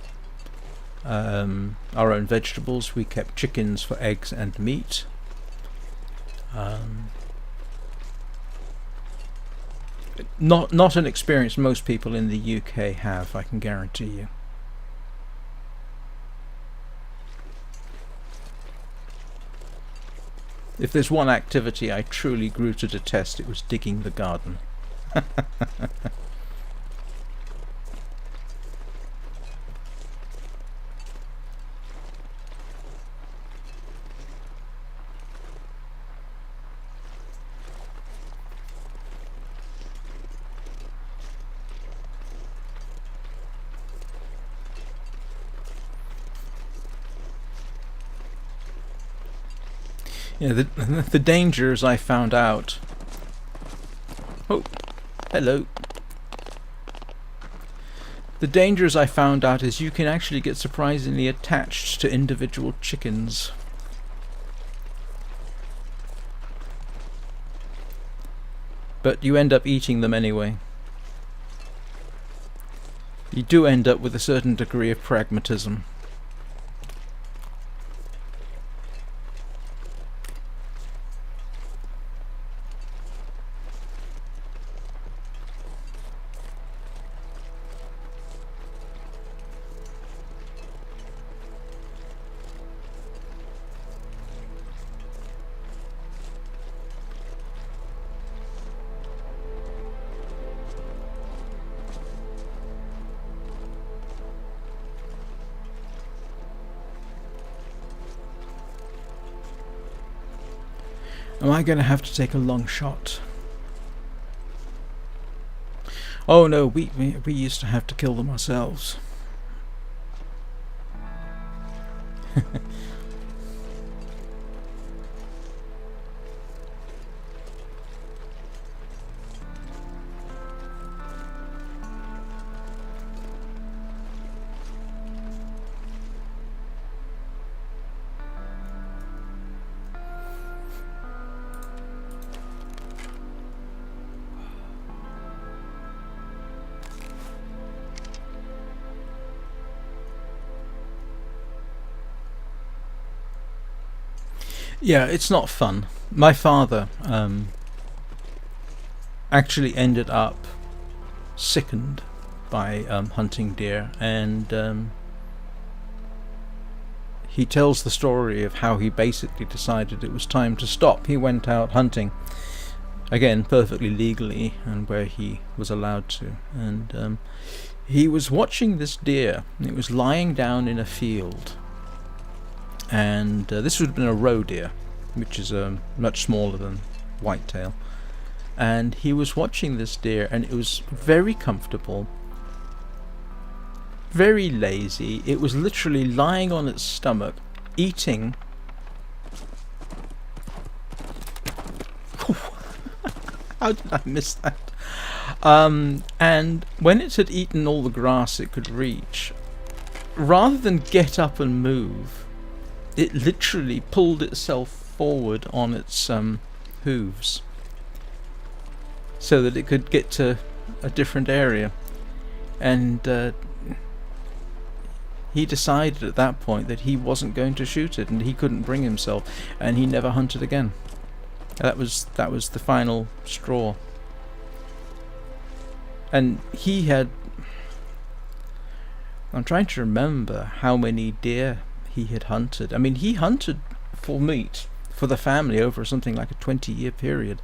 our own vegetables. We kept chickens for eggs and meat. Not an experience most people in the UK have, I can guarantee you. If there's one activity I truly grew to detest, it was digging the garden. Yeah, the dangers I found out. Oh, hello. The dangers I found out is you can actually get surprisingly attached to individual chickens. But you end up eating them anyway. You do end up with a certain degree of pragmatism. Am I going to have to take a long shot? Oh no, we used to have to kill them ourselves. Yeah, it's not fun. My father actually ended up sickened by hunting deer, and he tells the story of how he basically decided it was time to stop. He went out hunting, again perfectly legally and where he was allowed to, and he was watching this deer. It was lying down in a field, and this would have been a roe deer, which is much smaller than whitetail. And he was watching this deer, and it was very comfortable, very lazy. It was literally lying on its stomach, eating. How did I miss that? And when it had eaten all the grass it could reach, rather than get up and move, it literally pulled itself forward on its hooves so that it could get to a different area. And he decided at that point that he wasn't going to shoot it, and he couldn't bring himself, and he never hunted again. That was the final straw. And he had... I'm trying to remember how many deer he had hunted. I mean, he hunted for meat for the family over something like a 20-year period,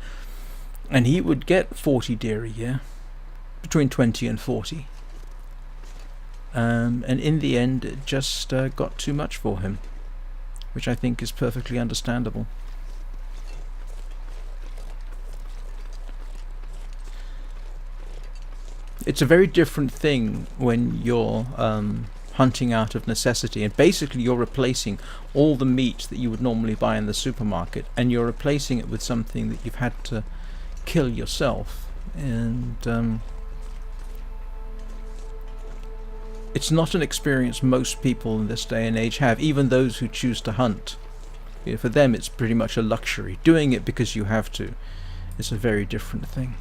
and he would get 40 deer a year, between 20 and 40. And in the end, it just got too much for him, which I think is perfectly understandable. It's a very different thing when you're hunting out of necessity, and basically you're replacing all the meat that you would normally buy in the supermarket, and you're replacing it with something that you've had to kill yourself. And it's not an experience most people in this day and age have, even those who choose to hunt. For them it's pretty much a luxury. Doing it because you have to is a very different thing.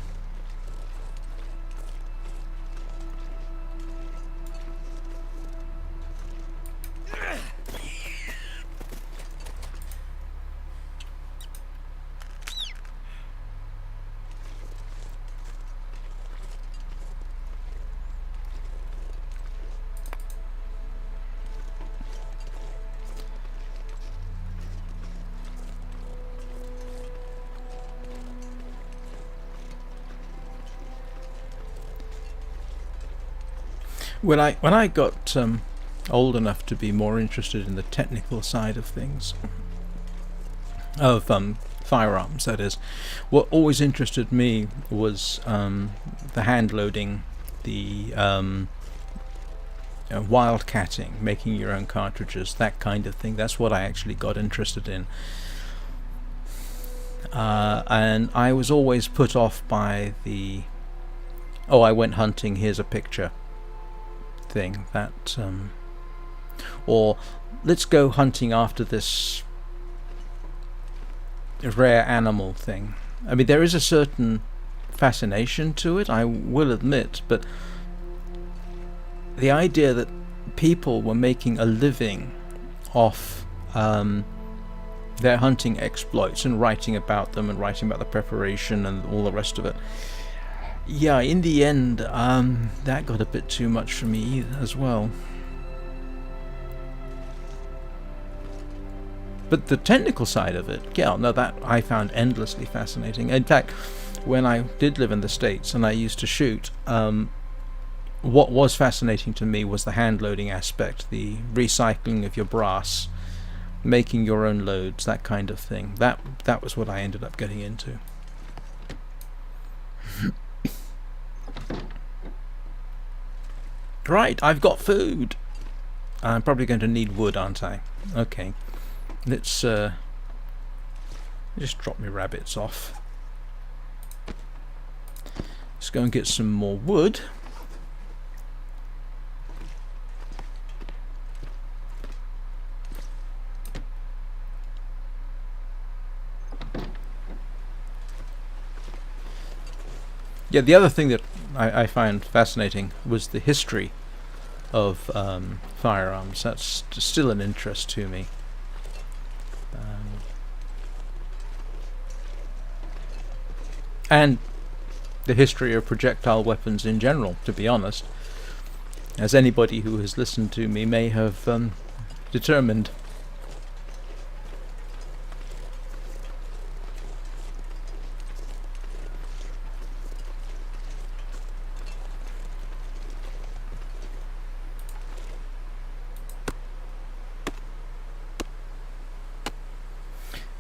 When I got old enough to be more interested in the technical side of things, of firearms, that is, what always interested me was the hand loading, the wildcatting, making your own cartridges, that kind of thing. That's what I actually got interested in. And I was always put off by the, oh, I went hunting, here's a picture thing. That, or let's go hunting after this rare animal thing. I mean, there is a certain fascination to it, I will admit, but the idea that people were making a living off their hunting exploits and writing about them and writing about the preparation and all the rest of it, yeah, in the end, that got a bit too much for me as well. But the technical side of it, yeah, no, that I found endlessly fascinating. In fact, when I did live in the States and I used to shoot, what was fascinating to me was the hand loading aspect, the recycling of your brass, making your own loads, that kind of thing. That was what I ended up getting into. Right, I've got food. I'm probably going to need wood, aren't I? Okay. Let's just drop my rabbits off. Let's go and get some more wood. Yeah, the other thing that I find fascinating was the history of firearms. That's still an interest to me. And the history of projectile weapons in general, to be honest, as anybody who has listened to me may have determined.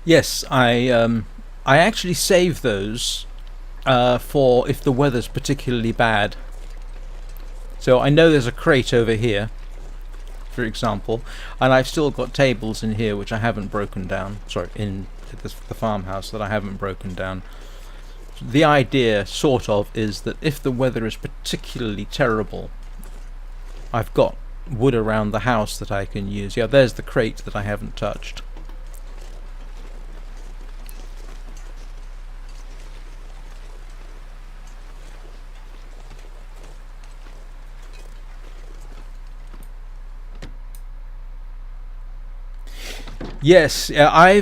Yes, I actually save those for if the weather's particularly bad. So I know there's a crate over here, for example, and I've still got tables in here which I haven't broken down. Sorry, in the farmhouse that I haven't broken down. The idea, sort of, is that if the weather is particularly terrible, I've got wood around the house that I can use. Yeah, there's the crate that I haven't touched. Yes, I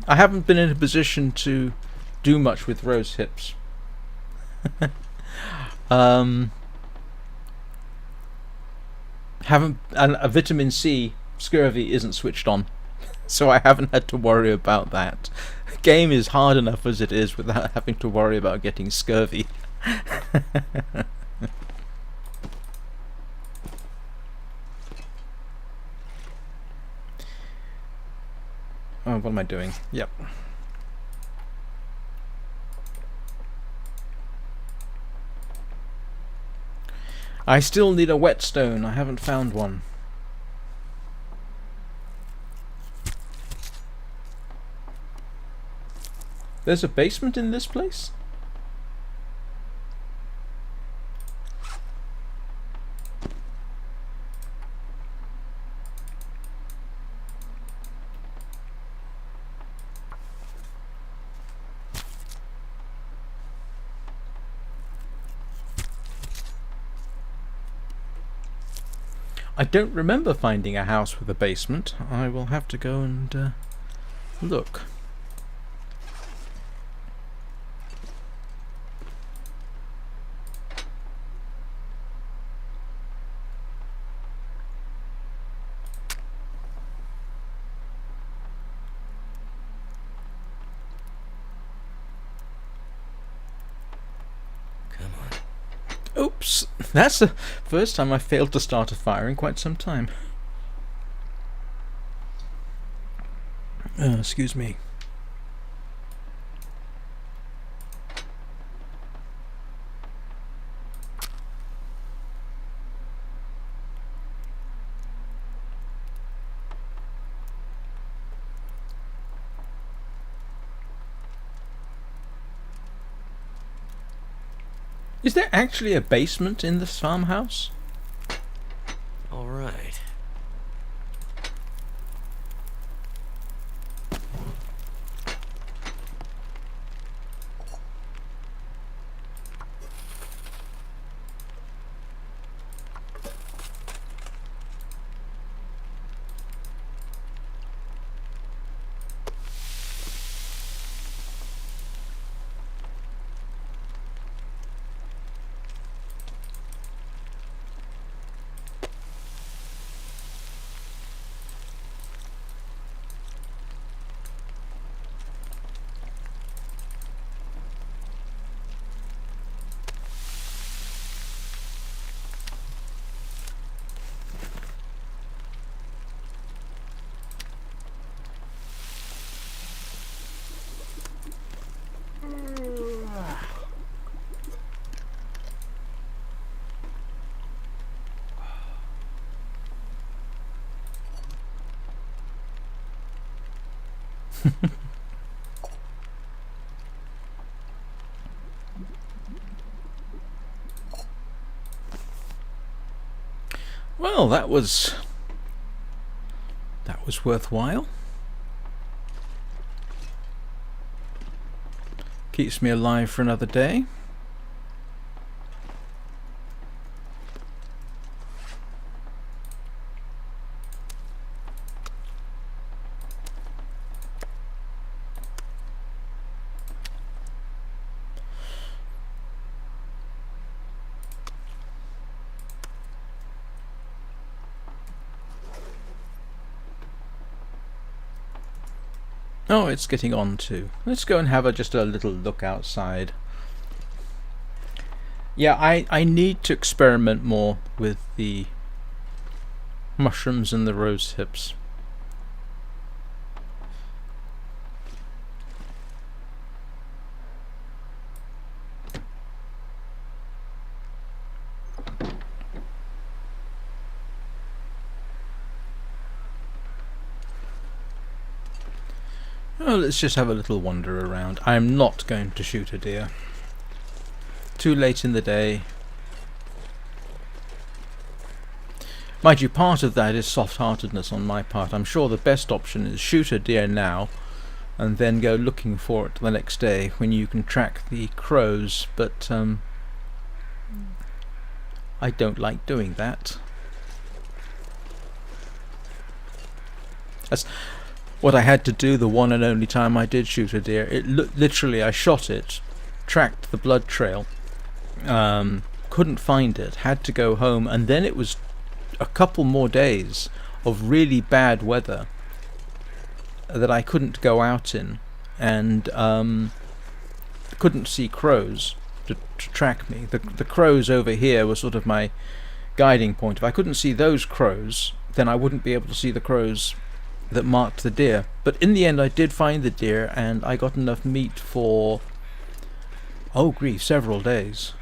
haven't been in a position to do much with rose hips. Haven't, and a vitamin C scurvy isn't switched on, so I haven't had to worry about that. Game is hard enough as it is without having to worry about getting scurvy. Oh, what am I doing? Yep. I still need a whetstone. I haven't found one. There's a basement in this place? I don't remember finding a house with a basement. I will have to go and look. Oops, that's the first time I failed to start a fire in quite some time. Excuse me. Is there actually a basement in this farmhouse? All right. Well, that was worthwhile. Keeps me alive for another day. Oh, it's getting on too. Let's go and have just a little look outside. Yeah, I need to experiment more with the mushrooms and the rose hips. Oh, let's just have a little wander around. I'm not going to shoot a deer. Too late in the day. Mind you, part of that is soft-heartedness on my part. I'm sure the best option is shoot a deer now and then go looking for it the next day when you can track the crows, but I don't like doing that. That's what I had to do the one and only time I did shoot a deer. Literally, I shot it, tracked the blood trail, couldn't find it, had to go home, and then it was a couple more days of really bad weather that I couldn't go out in, and couldn't see crows to track me. The crows over here were sort of my guiding point. If I couldn't see those crows, then I wouldn't be able to see the crows that marked the deer. But in the end I did find the deer, and I got enough meat for, oh grief, several days.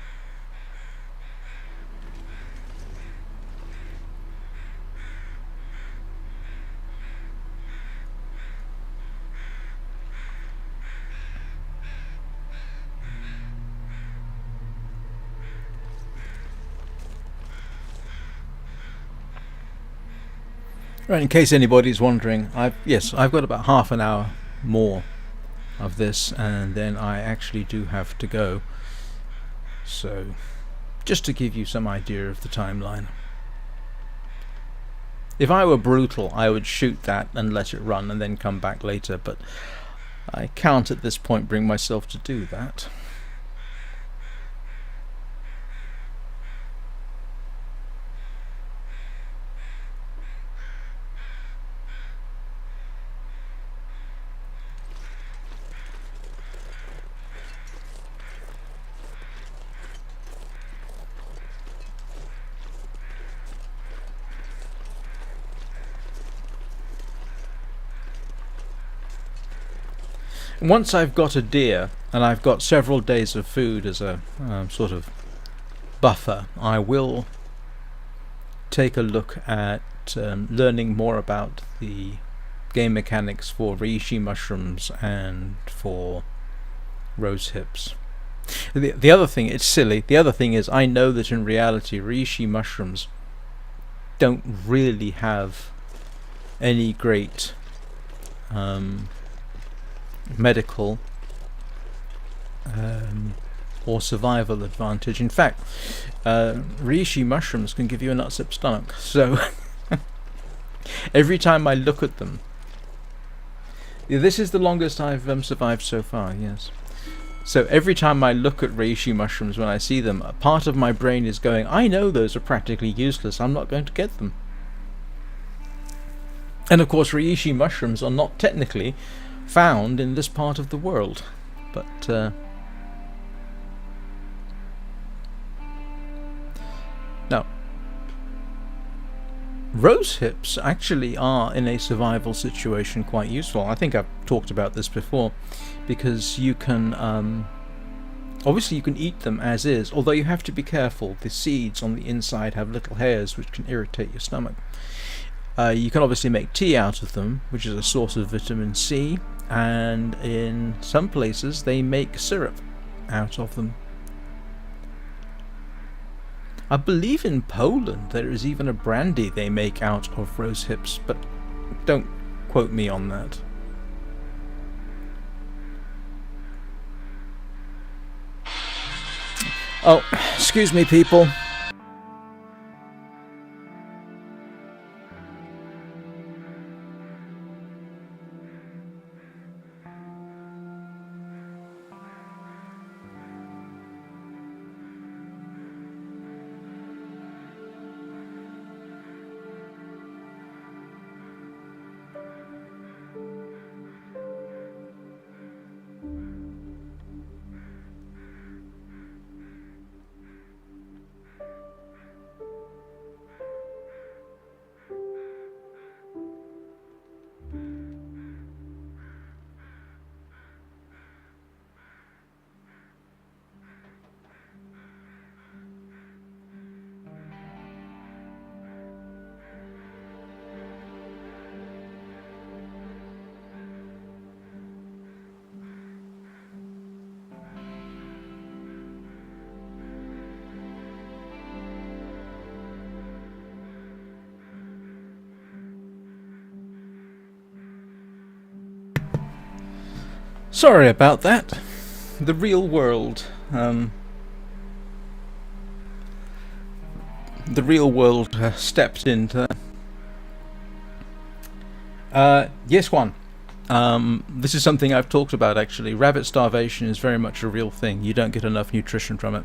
Right, in case anybody's wondering, I've got about half an hour more of this, and then I actually do have to go. So, just to give you some idea of the timeline. If I were brutal, I would shoot that and let it run and then come back later, but I can't at this point bring myself to do that. Once I've got a deer and I've got several days of food as a sort of buffer, I will take a look at learning more about the game mechanics for reishi mushrooms and for rose hips. The other thing, it's silly, the other thing is I know that in reality reishi mushrooms don't really have any great medical or survival advantage. In fact, reishi mushrooms can give you an upset stomach, so every time I look at them, this is the longest I've survived so far, yes. So every time I look at reishi mushrooms, when I see them, a part of my brain is going, I know those are practically useless, I'm not going to get them. And of course reishi mushrooms are not technically found in this part of the world, but now rose hips actually are in a survival situation quite useful. I think I've talked about this before, because you can obviously you can eat them as is, although you have to be careful. The seeds on the inside have little hairs which can irritate your stomach. You can obviously make tea out of them, which is a source of vitamin C, and in some places they make syrup out of them. I believe in Poland there is even a brandy they make out of rose hips, but don't quote me on that. Oh, excuse me, people. Sorry about that. The real world. The real world stepped into. Yes, Juan. This is something I've talked about actually. Rabbit starvation is very much a real thing. You don't get enough nutrition from it.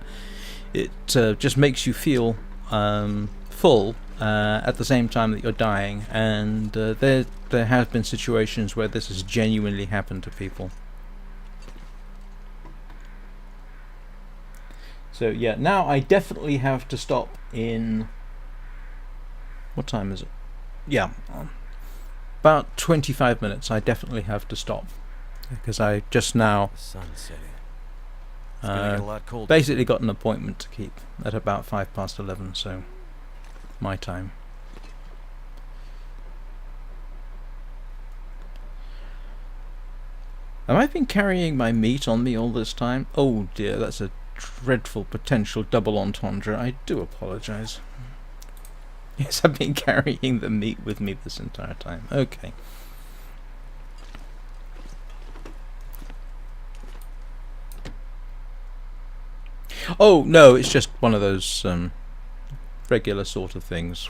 It just makes you feel full at the same time that you're dying, and there have been situations where this has genuinely happened to people. So yeah, now I definitely have to stop in... What time is it? Yeah, about 25 minutes. I definitely have to stop, because I just now The sun's setting. It's gonna get a lot colder. basically got an appointment to keep at about 11:05, so my time. Have I been carrying my meat on me all this time? Oh dear, that's a dreadful potential double entendre. I do apologize. Yes, I've been carrying the meat with me this entire time. Okay. Oh no, it's just one of those regular sort of things.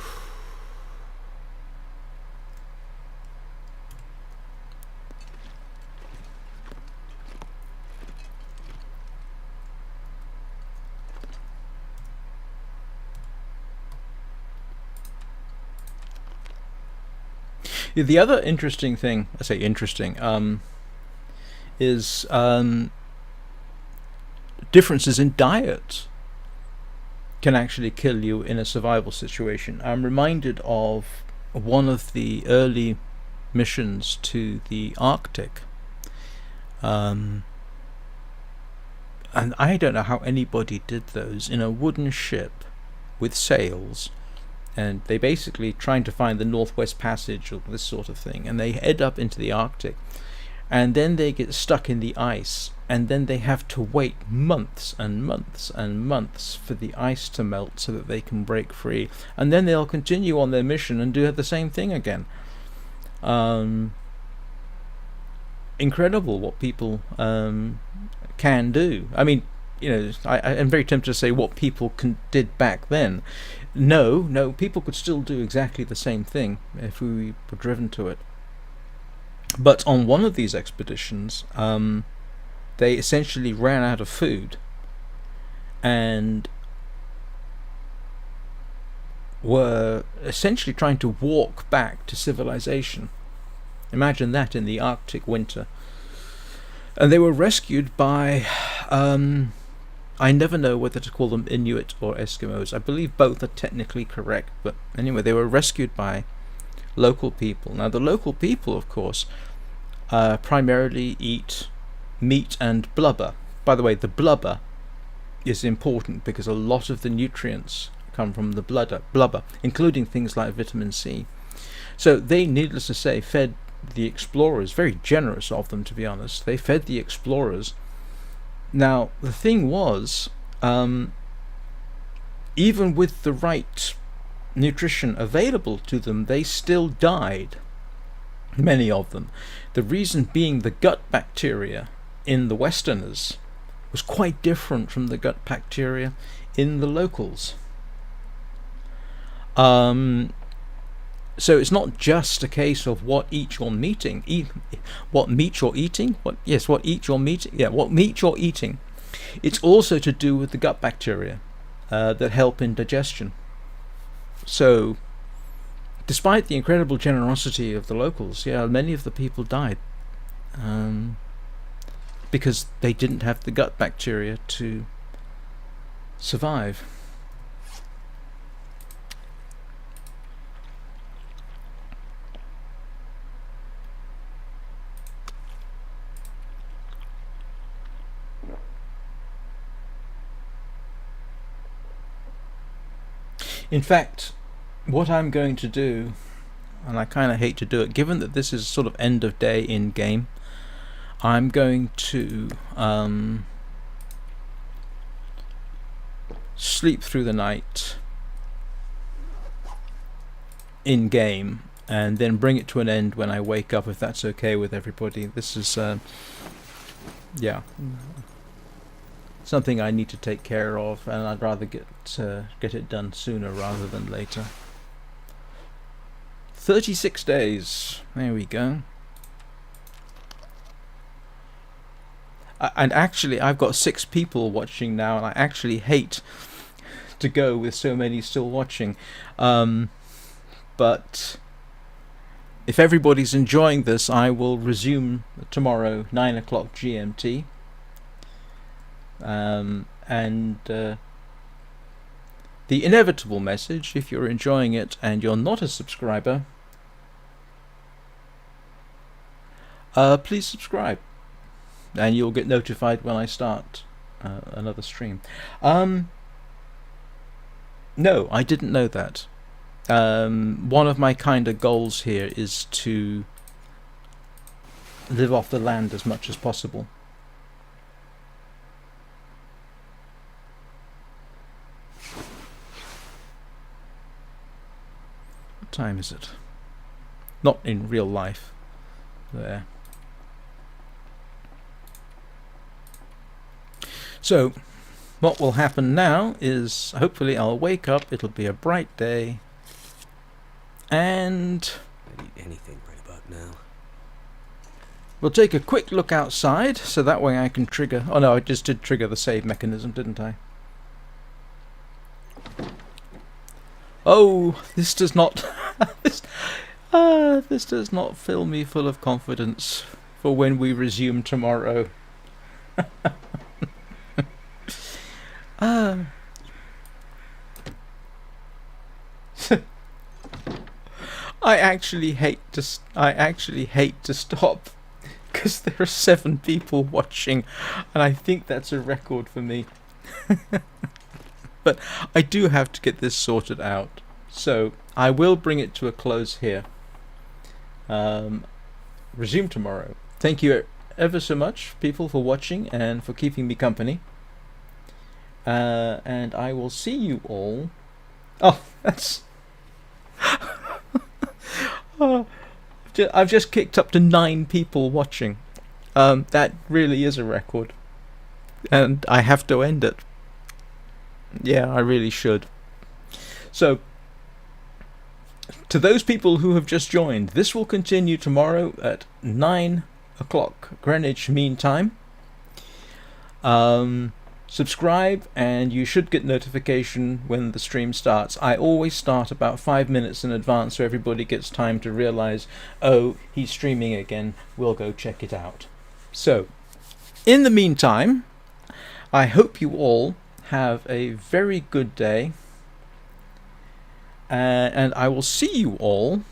The other interesting thing, I say interesting, is differences in diet can actually kill you in a survival situation. I'm reminded of one of the early missions to the Arctic. And I don't know how anybody did those in a wooden ship with sails, and they basically trying to find the Northwest Passage or this sort of thing, and they head up into the Arctic, and then they get stuck in the ice, and then they have to wait months and months and months for the ice to melt so that they can break free, and then they'll continue on their mission and do the same thing again. Incredible what people can do. I mean, I'm very tempted to say what people did back then. No, people could still do exactly the same thing if we were driven to it. But on one of these expeditions, they essentially ran out of food and were essentially trying to walk back to civilization. Imagine that in the Arctic winter. And they were rescued by, I never know whether to call them Inuit or Eskimos. I believe both are technically correct, but anyway, they were rescued by local people. Now, the local people, of course, primarily eat meat and blubber. By the way, the blubber is important because a lot of the nutrients come from the blubber, including things like vitamin C. So they, needless to say, fed the explorers. Very generous of them, to be honest. They fed the explorers. Now, the thing was, even with the right nutrition available to them, they still died, many of them. The reason being the gut bacteria in the Westerners was quite different from the gut bacteria in the locals. So it's not just a case of what meat you're eating. It's also to do with the gut bacteria that help in digestion. So, despite the incredible generosity of the locals, many of the people died because they didn't have the gut bacteria to survive. In fact, what I'm going to do, and I kind of hate to do it, given that this is sort of end of day in game, I'm going to sleep through the night in game and then bring it to an end when I wake up, if that's okay with everybody. This is something I need to take care of, and I'd rather get it done sooner rather than later. 36 days. There we go. And actually, I've got 6 people watching now, and I actually hate to go with so many still watching. But if everybody's enjoying this, I will resume tomorrow, 9 o'clock GMT. And the inevitable message, if you're enjoying it and you're not a subscriber, please subscribe and you'll get notified when I start another stream. No, I didn't know that. One of my kind of goals here is to live off the land as much as possible. Time is it? Not in real life. There. So, what will happen now is hopefully I'll wake up, it'll be a bright day, and I'd eat anything right about now. We'll take a quick look outside, so that way I can trigger... Oh no, I just did trigger the save mechanism, didn't I? Oh, this does not... this does not fill me full of confidence for when we resume tomorrow. I actually hate to stop because there are 7 people watching, and I think that's a record for me. But I do have to get this sorted out, so I will bring it to a close here. Resume tomorrow. Thank you ever so much, people, for watching and for keeping me company. And I will see you all. Oh, that's... I've just kicked up to 9 people watching. That really is a record. And I have to end it. Yeah, I really should. So, to those people who have just joined, this will continue tomorrow at 9 o'clock Greenwich Mean Time. Subscribe and you should get notification when the stream starts. I always start about 5 minutes in advance so everybody gets time to realize, oh, he's streaming again, we'll go check it out. So, in the meantime, I hope you all have a very good day, and I will see you all